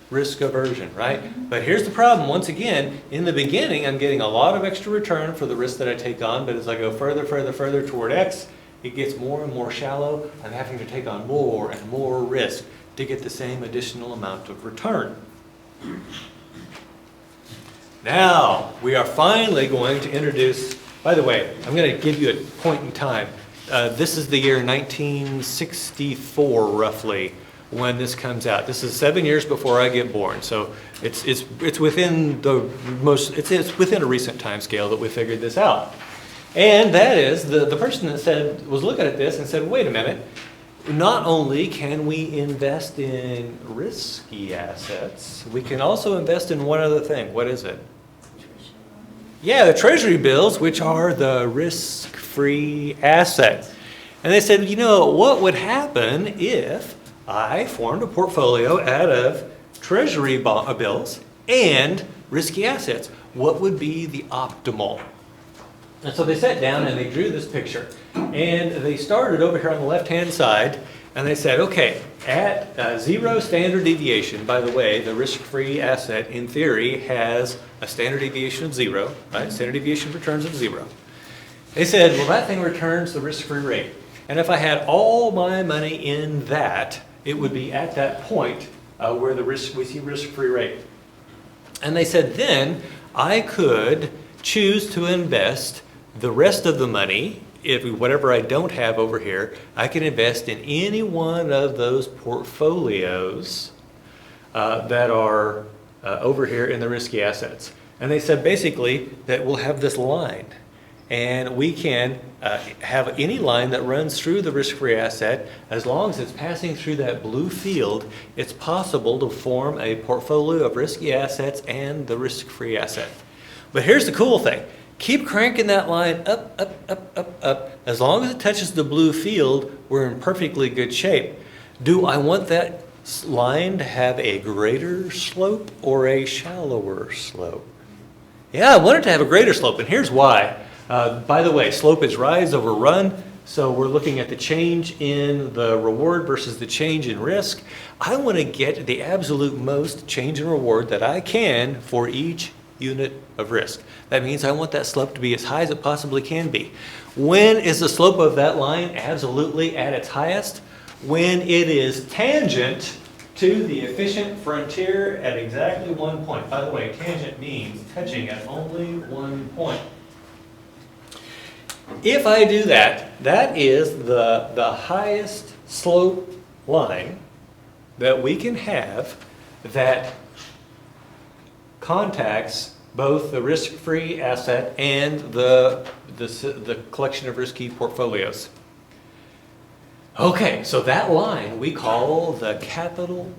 Risk aversion, right? But here's the problem. Once again, in the beginning, I'm getting a lot of extra return for the risk that I take on, but as I go further toward X, it gets more and more shallow. I'm having to take on more and more risk to get the same additional amount of return. Now, we are finally going to introduce, by the way, I'm going to give you a point in time. This is the year 1964, roughly, when this comes out. This is 7 years before I get born, so it's within the it's within a recent time scale that we figured this out. And that is the person that was looking at this and said, wait a minute, not only can we invest in risky assets, we can also invest in one other thing. What is it? Yeah, the treasury bills, which are the risk-free asset. And they said, you know, what would happen if I formed a portfolio out of treasury bills and risky assets? What would be the optimal? And so they sat down and they drew this picture. And they started over here on the left-hand side, and they said, okay, at zero standard deviation, by the way, the risk-free asset in theory has a standard deviation of 0, right? Standard deviation returns of 0. They said, well, that thing returns the risk-free rate. And if I had all my money in that, it would be at that point where we see risk-free rate. And they said, then I could choose to invest the rest of the money, whatever I don't have over here, I can invest in any one of those portfolios that are over here in the risky assets. And they said basically that we'll have this line, and we can have any line that runs through the risk-free asset. As long as it's passing through that blue field, it's possible to form a portfolio of risky assets and the risk-free asset. But here's the cool thing. Keep cranking that line up, up, up, up, up. As long as it touches the blue field, we're in perfectly good shape. Do I want that line to have a greater slope or a shallower slope? Yeah, I want it to have a greater slope, and here's why. By the way, slope is rise over run, so we're looking at the change in the reward versus the change in risk. I want to get the absolute most change in reward that I can for each unit of risk. That means I want that slope to be as high as it possibly can be. When is the slope of that line absolutely at its highest? When it is tangent to the efficient frontier at exactly 1 point. By the way, tangent means touching at only 1 point. If I do that, that is the highest slope line that we can have that contacts both the risk-free asset and the collection of risky portfolios. Okay, so that line we call the capital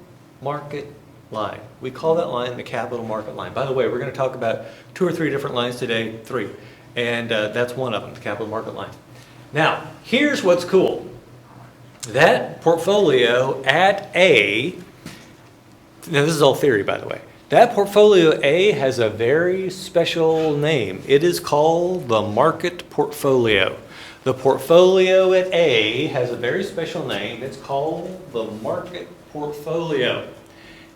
market line. We call that line the capital market line. By the way, we're going to talk about 2 or 3 different lines today, 3. And that's one of them, the capital market line. Now, here's what's cool. That portfolio at A, now this is all theory, by the way. That portfolio A has a very special name. It is called the market portfolio. The portfolio at A has a very special name. It's called the market portfolio.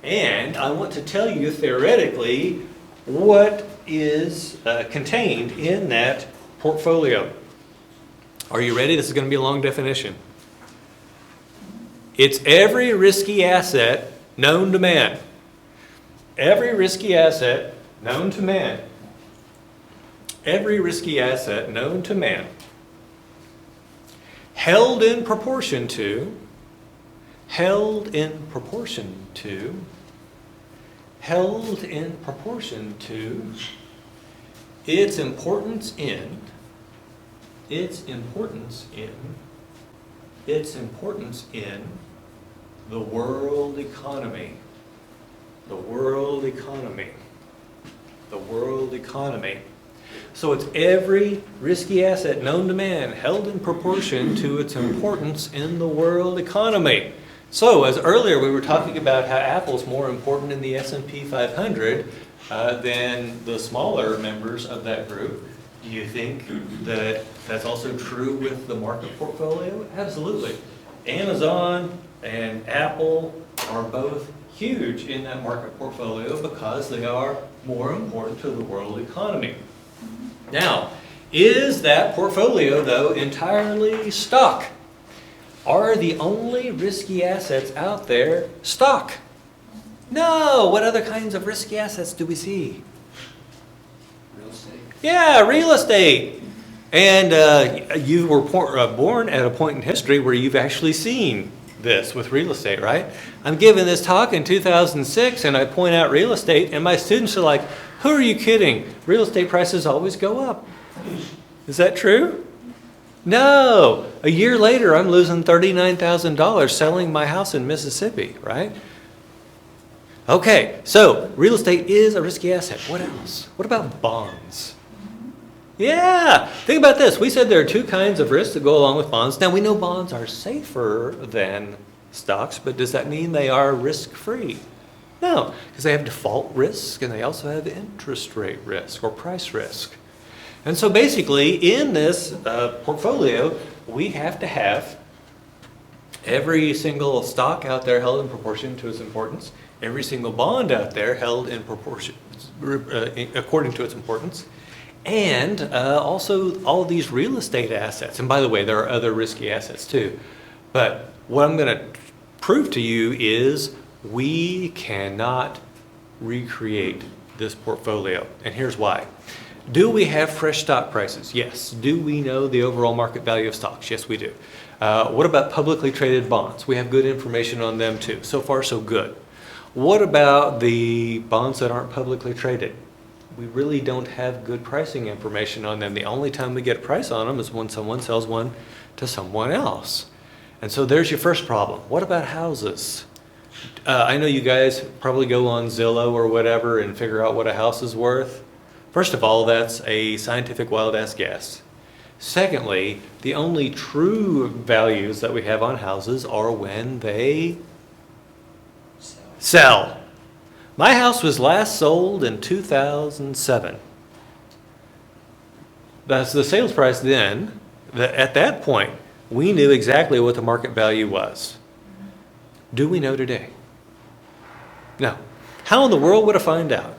And I want to tell you theoretically what is contained in that portfolio. Are you ready? This is going to be a long definition. It's every risky asset known to man. Every risky asset known to man. Every risky asset known to man. Held in proportion to, held in proportion to its importance in the world economy. The world economy. The world economy. So it's every risky asset known to man held in proportion to its importance in the world economy. So as earlier we were talking about how Apple's more important in the S&P 500 than the smaller members of that group. Do you think that that's also true with the market portfolio? Absolutely. Amazon and Apple are both huge in that market portfolio because they are more important to the world economy. Now, is that portfolio, though, entirely stock? Are the only risky assets out there stock? No! What other kinds of risky assets do we see? Real estate. Yeah, real estate. And you were born at a point in history where you've actually seen this with real estate, right? I'm giving this talk in 2006 and I point out real estate and my students are like, who are you kidding? Real estate prices always go up. Is that true? No. A year later, I'm losing $39,000 selling my house in Mississippi, right? Okay, so real estate is a risky asset. What else? What about bonds? Yeah, think about this. We said there are two kinds of risks that go along with bonds. Now, we know bonds are safer than stocks, but does that mean they are risk-free? No, because they have default risk and they also have interest rate risk or price risk. And so basically, in this portfolio, we have to have every single stock out there held in proportion to its importance, every single bond out there held in proportion, according to its importance, and also all of these real estate assets. And by the way, there are other risky assets too. But what I'm going to prove to you is we cannot recreate this portfolio. And here's why. Do we have fresh stock prices? Yes. Do we know the overall market value of stocks? Yes, we do. What about publicly traded bonds? We have good information on them too. So far, so good. What about the bonds that aren't publicly traded? We really don't have good pricing information on them. The only time we get a price on them is when someone sells one to someone else. And so there's your first problem. What about houses? I know you guys probably go on Zillow or whatever and figure out what a house is worth. First of all, that's a scientific wild-ass guess. Secondly, the only true values that we have on houses are when they sell. My house was last sold in 2007. That's the sales price then. At that point, we knew exactly what the market value was. Do we know today? No. How in the world would I find out?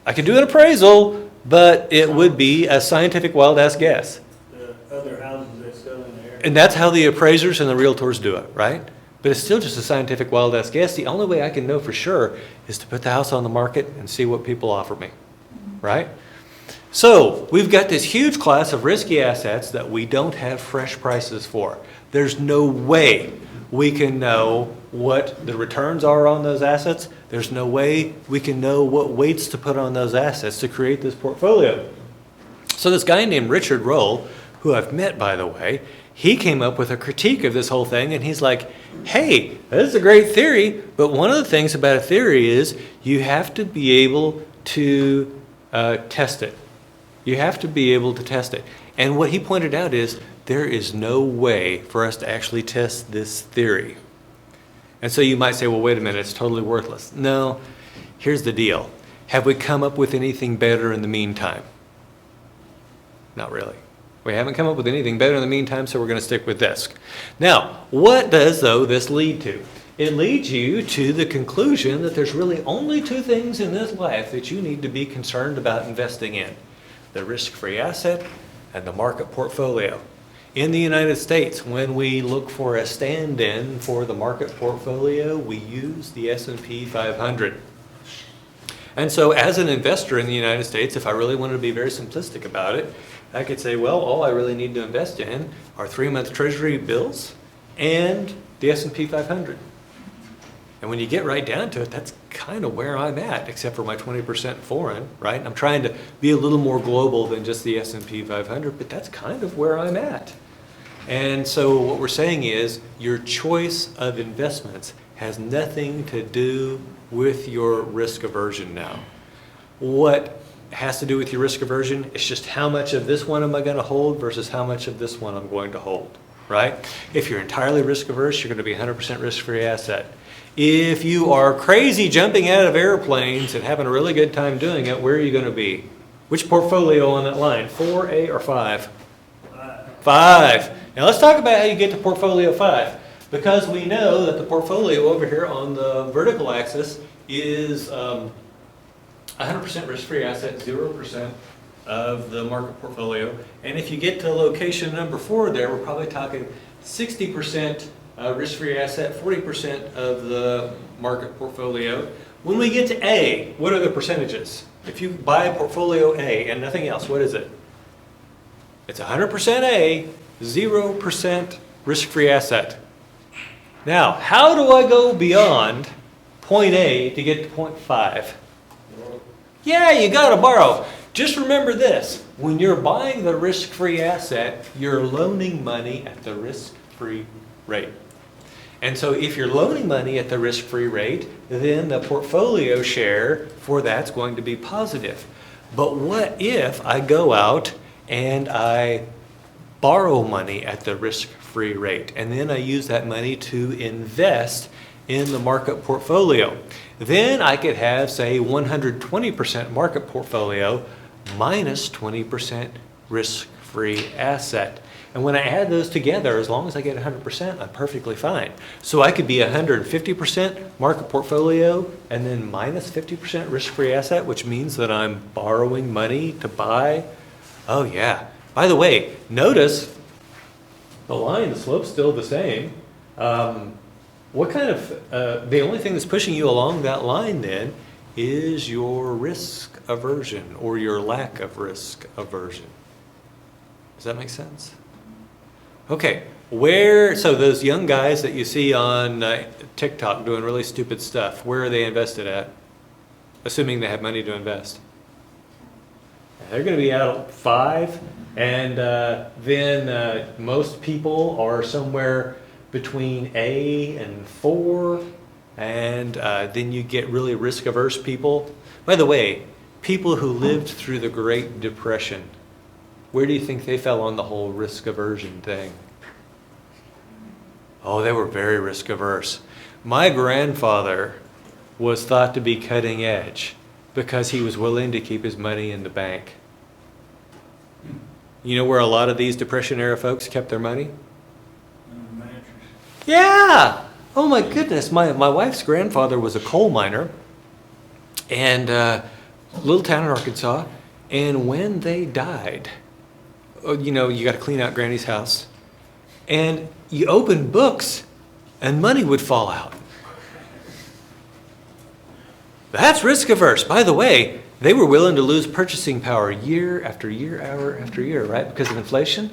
I could do an appraisal, but it would be a scientific wild-ass guess. The other houses that sell in the area. And that's how the appraisers and the realtors do it, right? But it's still just a scientific wild-ass guess. The only way I can know for sure is to put the house on the market and see what people offer me, right? So we've got this huge class of risky assets that we don't have fresh prices for. There's no way we can know what the returns are on those assets. There's no way we can know what weights to put on those assets to create this portfolio. So this guy named Richard Roll, who I've met, by the way, he came up with a critique of this whole thing, and he's like, hey, that's a great theory, but one of the things about a theory is you have to be able to test it. You have to be able to test it. And what he pointed out is there is no way for us to actually test this theory. And so you might say, well, wait a minute, it's totally worthless. No, here's the deal. Have we come up with anything better in the meantime? Not really. We haven't come up with anything better in the meantime, so we're going to stick with this. Now, what does, though, this lead to? It leads you to the conclusion that there's really only two things in this life that you need to be concerned about investing in: the risk-free asset and the market portfolio. In the United States, when we look for a stand-in for the market portfolio, we use the S&P 500. And so as an investor in the United States, if I really wanted to be very simplistic about it, I could say, well, all I really need to invest in are 3-month Treasury bills and the S&P 500. And when you get right down to it, that's kind of where I'm at, except for my 20% foreign, right? I'm trying to be a little more global than just the S&P 500, but that's kind of where I'm at. And so what we're saying is your choice of investments has nothing to do with your risk aversion now. What has to do with your risk aversion is just how much of this one am I going to hold versus how much of this one I'm going to hold, right? If you're entirely risk averse, you're going to be 100% risk-free asset. If you are crazy jumping out of airplanes and having a really good time doing it, where are you going to be? Which portfolio on that line, 4A or 5? 5. Now let's talk about how you get to portfolio 5. Because we know that the portfolio over here on the vertical axis is 100% risk-free asset, 0% of the market portfolio. And if you get to location number 4 there, we're probably talking 60% risk-free asset, 40% of the market portfolio. When we get to A, what are the percentages? If you buy portfolio A and nothing else, what is it? It's 100% A, 0% risk-free asset. Now, how do I go beyond point A to get to point 5? Yeah, you got to borrow. Just remember this. When you're buying the risk-free asset, you're loaning money at the risk-free rate. And so if you're loaning money at the risk-free rate, then the portfolio share for that's going to be positive. But what if I go out and I borrow money at the risk-free rate, and then I use that money to invest in the market portfolio? Then I could have, say, 120% market portfolio minus 20% risk-free asset. And when I add those together, as long as I get 100%, I'm perfectly fine. So I could be 150% market portfolio and then minus 50% risk-free asset, which means that I'm borrowing money to buy. Oh yeah. By the way, notice the line, the slope's still the same. What kind of, the only thing that's pushing you along that line then is your risk aversion or your lack of risk aversion. Does that make sense? Okay, so those young guys that you see on TikTok doing really stupid stuff, where are they invested at? Assuming they have money to invest. They're going to be out at 5, and then most people are somewhere between A and 4, and then you get really risk-averse people. By the way, people who lived through the Great Depression, where do you think they fell on the whole risk aversion thing? Oh, they were very risk averse. My grandfather was thought to be cutting edge because he was willing to keep his money in the bank. You know where a lot of these Depression era folks kept their money? On the mattress. Yeah! Oh my goodness, my wife's grandfather was a coal miner and little town in Arkansas, and when they died, you know, you got to clean out Granny's house, and you open books and money would fall out. That's risk averse. By the way, they were willing to lose purchasing power year after year, hour after year, right, because of inflation.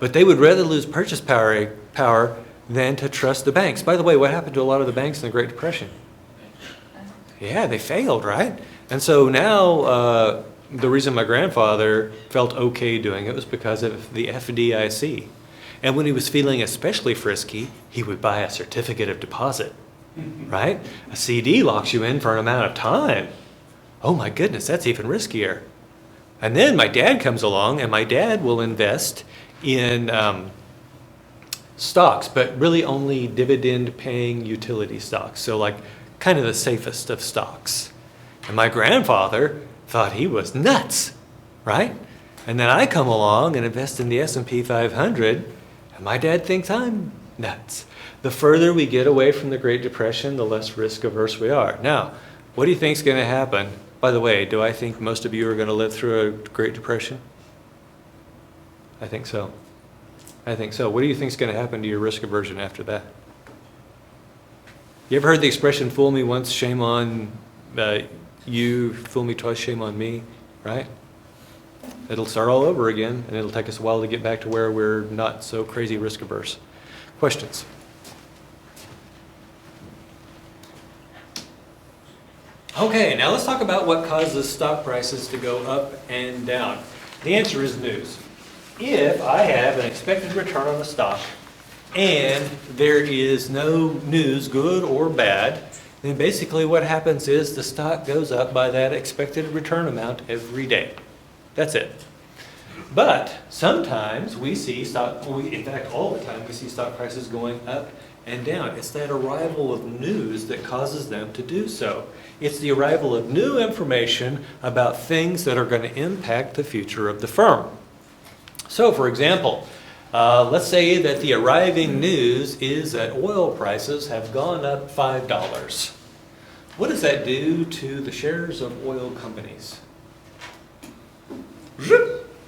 But they would rather lose purchase power than to trust the banks. By the way, what happened to a lot of the banks in the Great Depression? Yeah, they failed, right? And so now the reason my grandfather felt okay doing it was because of the FDIC. And when he was feeling especially frisky, he would buy a certificate of deposit, right? A CD locks you in for an amount of time. Oh my goodness, that's even riskier. And then my dad comes along, and my dad will invest in stocks, but really only dividend-paying utility stocks. So like kind of the safest of stocks. And my grandfather thought he was nuts, right? And then I come along and invest in the S&P 500, and my dad thinks I'm nuts. The further we get away from the Great Depression, the less risk-averse we are. Now, what do you think is going to happen? By the way, do I think most of you are going to live through a Great Depression? I think so. I think so. What do you think is going to happen to your risk aversion after that? You ever heard the expression, fool me once, shame on you, fool me twice, shame on me, right? It'll start all over again, and it'll take us a while to get back to where we're not so crazy risk averse. Questions? Okay, now let's talk about what causes stock prices to go up and down. The answer is news. If I have an expected return on a stock and there is no news, good or bad, then basically what happens is the stock goes up by that expected return amount every day. That's it. But sometimes we see in fact all the time we see stock prices going up and down. It's that arrival of news that causes them to do so. It's the arrival of new information about things that are going to impact the future of the firm. So for example, let's say that the arriving news is that oil prices have gone up $5. What does that do to the shares of oil companies?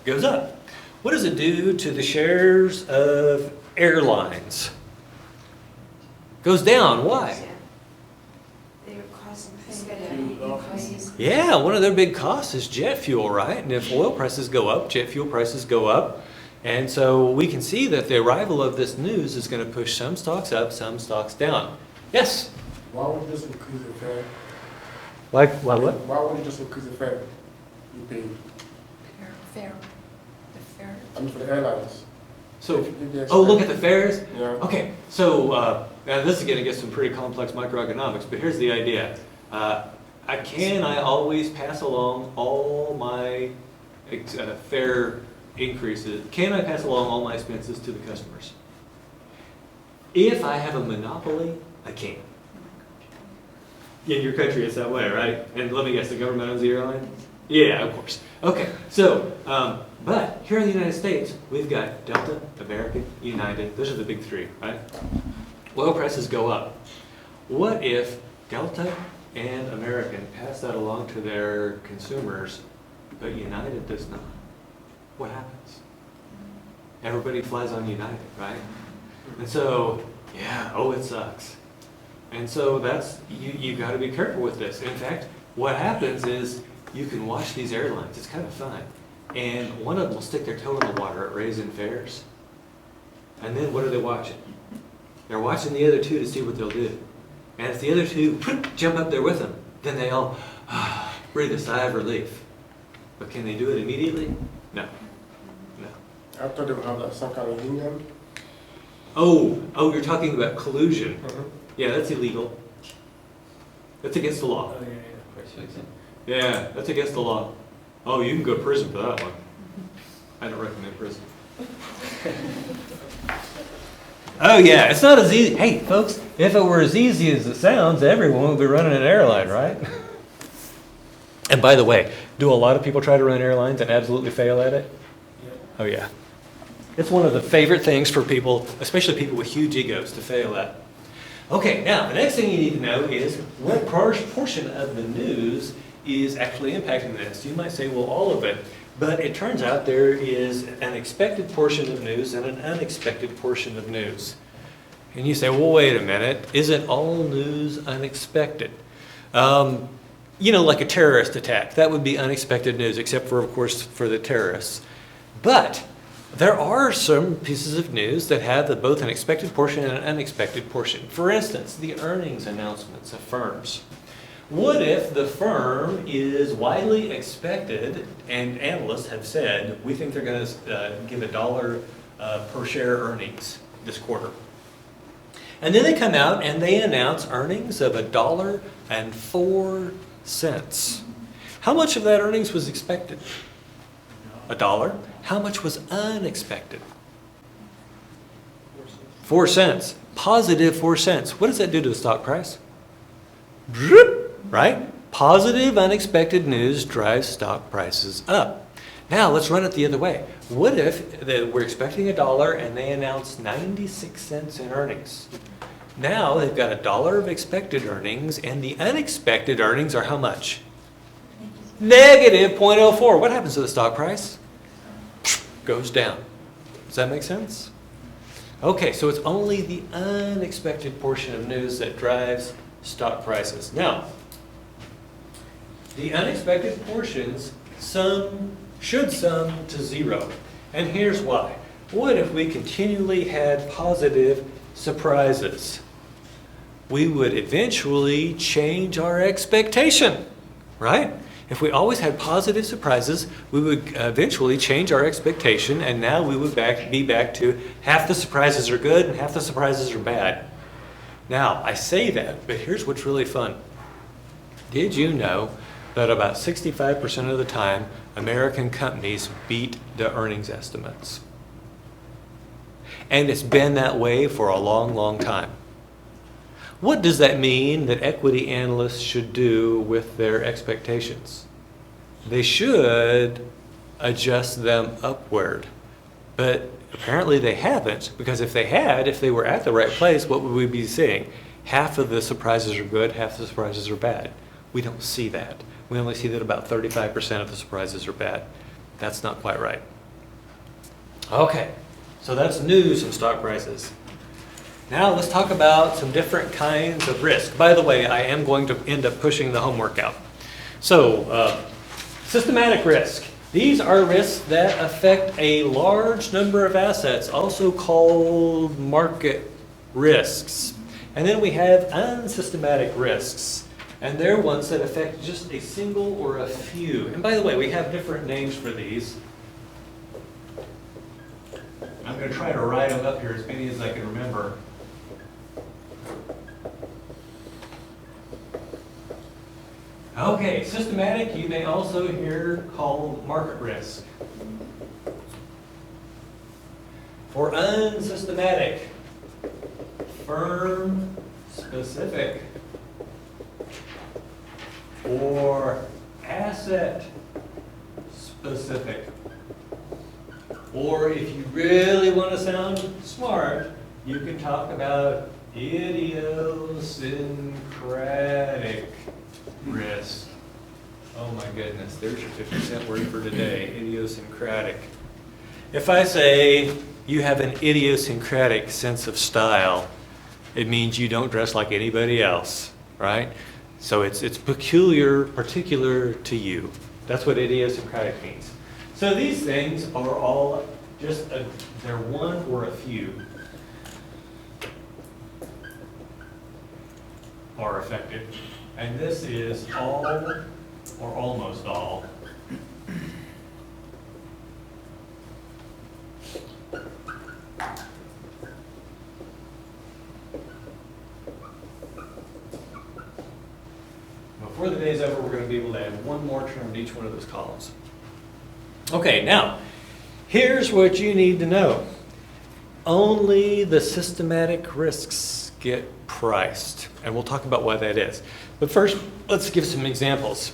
Goes up. What does it do to the shares of airlines? Goes down. Why? They're causing increases. Yeah, one of their big costs is jet fuel, right? And if oil prices go up, jet fuel prices go up. And so we can see that the arrival of this news is going to push some stocks up, some stocks down. Yes? Why would this increase the fare? Like what? Why would it just increase the fare you pay? fair. The fair. I mean, for the airlines. So, If they oh, look at expect- the fares? Yeah. Okay, so now this is going to get some pretty complex microeconomics, but here's the idea. Can I always pass along all my fare increases? Can I pass along all my expenses to the customers? If I have a monopoly, I can. In your country, it's that way, right? And let me guess, the government owns the airline? Yeah, of course. Okay, so, but here in the United States, we've got Delta, American, United. Those are the big three, right? Oil prices go up. What if Delta and American pass that along to their consumers, but United does not? What happens? Everybody flies on United, right? And so, yeah, oh, it sucks. And so that's, you've got to be careful with this. In fact, what happens is you can watch these airlines. It's kind of fun. And one of them will stick their toe in the water at raising fares. And then what are they watching? They're watching the other two to see what they'll do. And if the other two jump up there with them, then they all breathe a sigh of relief. But can they do it immediately? No. No. I thought they would have like some kind of union. Oh, you're talking about collusion. Yeah, that's illegal. That's against the law. Oh, yeah, Yeah, that's against the law. Oh, you can go to prison for that one. I don't recommend prison. Oh yeah, it's not as easy. Hey folks, if it were as easy as it sounds, everyone would be running an airline, right? And by the way, do a lot of people try to run airlines and absolutely fail at it? yeah. Oh yeah. It's one of the favorite things for people, especially people with huge egos, to fail at. Okay, now the next thing you need to know is what portion of the news is actually impacting this. You might say, well, all of it. But it turns out there is an expected portion of news and an unexpected portion of news. And you say, well, wait a minute. Isn't all news unexpected? Like a terrorist attack. That would be unexpected news, except for, of course, for the terrorists. But there are some pieces of news that have both an expected portion and an unexpected portion. For instance, the earnings announcements of firms. What if the firm is widely expected, and analysts have said, we think they're going to give $1 per share earnings this quarter. And then they come out and they announce earnings of $1.04. How much of that earnings was expected? $1. How much was unexpected? 4 cents. Positive 4 cents. What does that do to the stock price? Right? Positive unexpected news drives stock prices up. Now let's run it the other way. What if we're expecting $1 and they announce 96 cents in earnings? Now they've got $1 of expected earnings and the unexpected earnings are how much? Negative 0.04. What happens to the stock price? Goes down. Does that make sense? Okay, so it's only the unexpected portion of news that drives stock prices. Now, the unexpected portions should sum to zero. And here's why. What if we continually had positive surprises, we would eventually change our expectation, right? If we always had positive surprises, we would eventually change our expectation, and now we would be back to half the surprises are good and half the surprises are bad. Now, I say that, but here's what's really fun. Did you know that about 65% of the time, American companies beat the earnings estimates? And it's been that way for a long, long time. What does that mean that equity analysts should do with their expectations? They should adjust them upward. But apparently they haven't, because if they were at the right place, what would we be seeing? Half of the surprises are good, half the surprises are bad. We don't see that. We only see that about 35% of the surprises are bad. That's not quite right. Okay, so that's news of stock prices. Now let's talk about some different kinds of risk. By the way, I am going to end up pushing the homework out. So, systematic risk. These are risks that affect a large number of assets, also called market risks. And then we have unsystematic risks. And they're ones that affect just a single or a few. And by the way, we have different names for these. I'm going to try to write them up here as many as I can remember. Okay, systematic, you may also hear called market risk. For unsystematic, firm specific. Or asset specific. Or if you really want to sound smart, you can talk about idiosyncratic risk. Oh my goodness, there's your 50-cent word for today, idiosyncratic. If I say you have an idiosyncratic sense of style, it means you don't dress like anybody else, right? So it's particular to you. That's what idiosyncratic means. So these things are all just, they're one or a few are affected. And this is all or almost all. Before the day's over, we're going to be able to add one more term to each one of those columns. Okay, now, here's what you need to know. Only the systematic risks get priced, and we'll talk about why that is. But first, let's give some examples.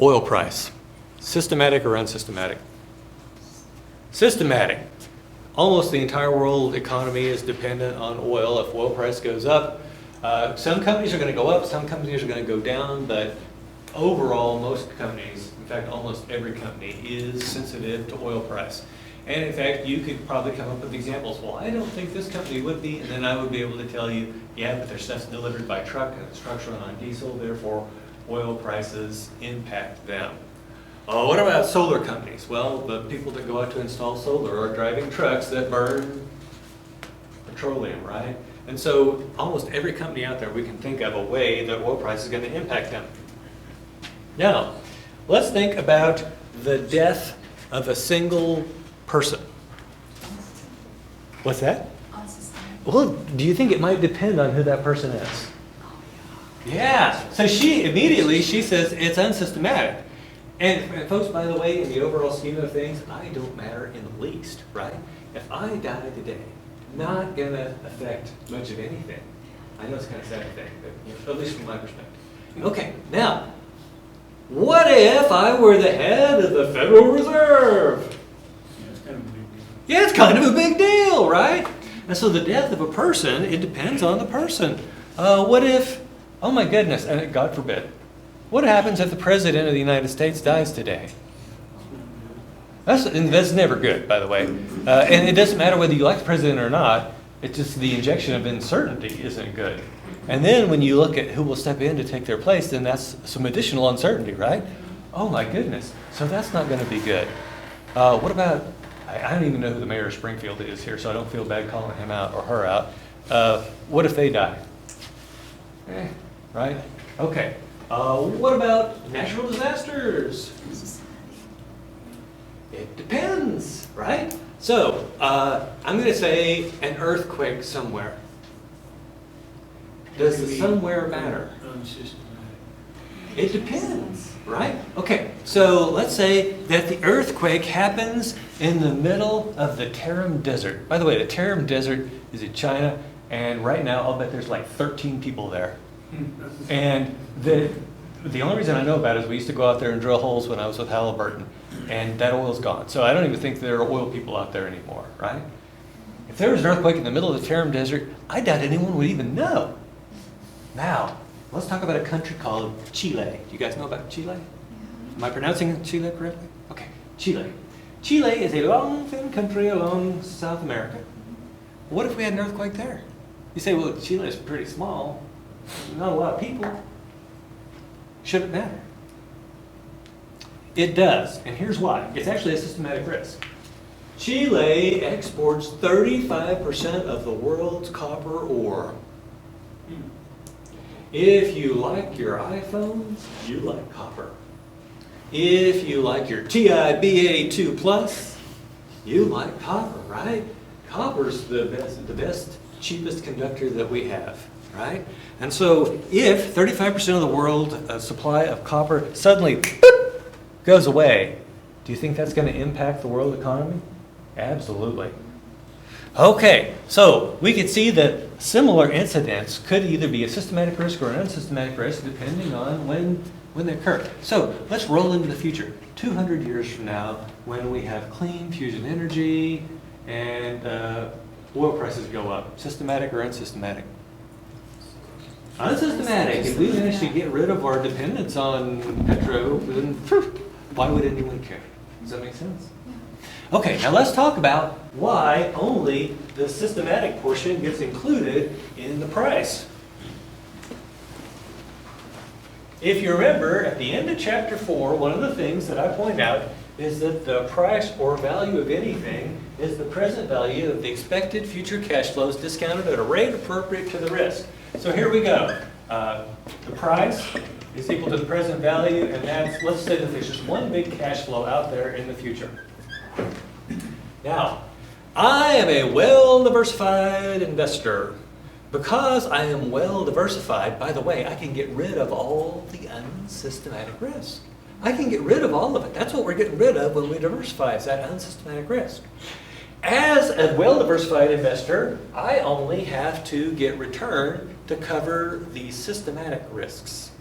Oil price, systematic or unsystematic? Systematic. Almost the entire world economy is dependent on oil. If oil price goes up, some companies are going to go up, some companies are going to go down, but overall, most companies, in fact, almost every company is sensitive to oil price. And in fact, you could probably come up with examples. Well, I don't think this company would be, and then I would be able to tell you, yeah, but their stuff's delivered by truck, and the trucks run on diesel, therefore oil prices impact them. What about solar companies? Well, the people that go out to install solar are driving trucks that burn petroleum, right? And so almost every company out there, we can think of a way that oil price is going to impact them. Now, let's think about the death of a single person. What's that? Unsystematic. Well, do you think it might depend on who that person is? Yeah. So she says it's unsystematic. And folks, by the way, in the overall scheme of things, I don't matter in the least, right? If I die today, not going to affect much of anything. I know it's kind of sad to think, but at least from my perspective. Okay, now, what if I were the head of the Federal Reserve? Yeah, it's kind of a big deal. Yeah, it's kind of a big deal, right? And so the death of a person, it depends on the person. What if, oh my goodness, and God forbid, what happens if the President of the United States dies today? That's never good, by the way. And it doesn't matter whether you like the President or not, it's just the injection of uncertainty isn't good. And then when you look at who will step in to take their place, then that's some additional uncertainty, right? Oh my goodness, so that's not going to be good. What about I don't even know who the mayor of Springfield is here, so I don't feel bad calling him out or her out. What if they die? Right? Okay. What about natural disasters? It depends, right? So, I'm going to say an earthquake somewhere. Does the somewhere matter? Unsystematic. It depends, right? Okay, so let's say that the earthquake happens in the middle of the Tarim Desert. By the way, the Tarim Desert is in China, and right now I'll bet there's like 13 people there. And the only reason I know about it is we used to go out there and drill holes when I was with Halliburton, and that oil's gone. So I don't even think there are oil people out there anymore, right? If there was an earthquake in the middle of the Tarim Desert, I doubt anyone would even know. Now, let's talk about a country called Chile. Do you guys know about Chile? Am I pronouncing Chile correctly? Okay, Chile. Chile is a long, thin country along South America. What if we had an earthquake there? You say, well, Chile is pretty small. Not a lot of people. Should it matter? It does, and here's why. It's actually a systematic risk. Chile exports 35% of the world's copper ore. If you like your iPhones, you like copper. If you like your TI BA2 Plus, you like copper, right? Copper's the best, cheapest conductor that we have, right? And so if 35% of the world supply of copper suddenly boop, goes away, do you think that's going to impact the world economy? Absolutely. Okay, so we could see that similar incidents could either be a systematic risk or an unsystematic risk depending on when they occur. So let's roll into the future. 200 years from now, when we have clean fusion energy and oil prices go up, systematic or unsystematic? Unsystematic. If we manage to get rid of our dependence on petro, then why would anyone care? Does that make sense? Okay, now let's talk about why only the systematic portion gets included in the price. If you remember, at the end of chapter 4, one of the things that I point out is that the price or value of anything is the present value of the expected future cash flows discounted at a rate appropriate to the risk. So here we go. The price is equal to the present value, and that's, let's say that there's just one big cash flow out there in the future. Now, I am a well-diversified investor. Because I am well-diversified, by the way, I can get rid of all the unsystematic risk. I can get rid of all of it. That's what we're getting rid of when we diversify, is that unsystematic risk. As a well-diversified investor, I only have to get return to cover the systematic risks.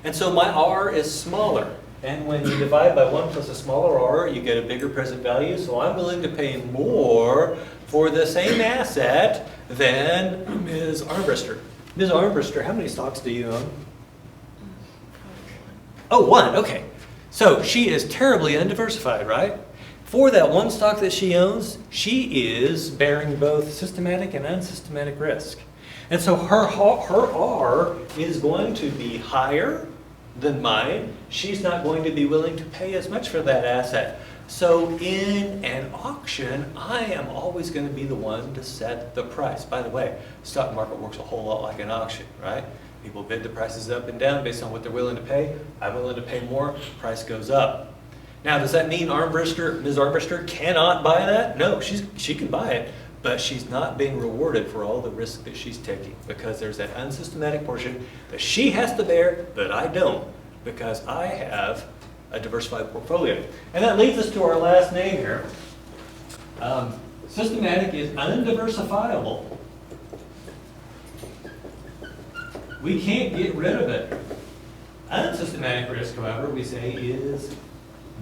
And so my R is smaller. And when you divide by 1 plus a smaller R, you get a bigger present value. So I'm willing to pay more for the same asset than Ms. Armbruster. Ms. Armbruster, how many stocks do you own? Oh, 1, okay. So she is terribly undiversified, right? For that one stock that she owns, she is bearing both systematic and unsystematic risk. And so her R is going to be higher than mine. She's not going to be willing to pay as much for that asset. So in an auction, I am always going to be the one to set the price. By the way, the stock market works a whole lot like an auction, right? People bid the prices up and down based on what they're willing to pay. I'm willing to pay more, price goes up. Now, does that mean Ms. Armbruster cannot buy that? No, she can buy it, but she's not being rewarded for all the risk that she's taking because there's that unsystematic portion that she has to bear, but I don't, because I have a diversified portfolio. And that leads us to our last name here. Systematic is undiversifiable. We can't get rid of it. Unsystematic risk, however, we say is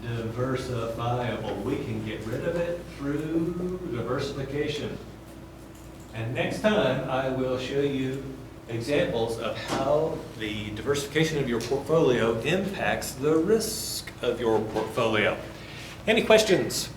diversifiable. We can get rid of it through diversification. And next time I will show you examples of how the diversification of your portfolio impacts the risk of your portfolio. Any questions?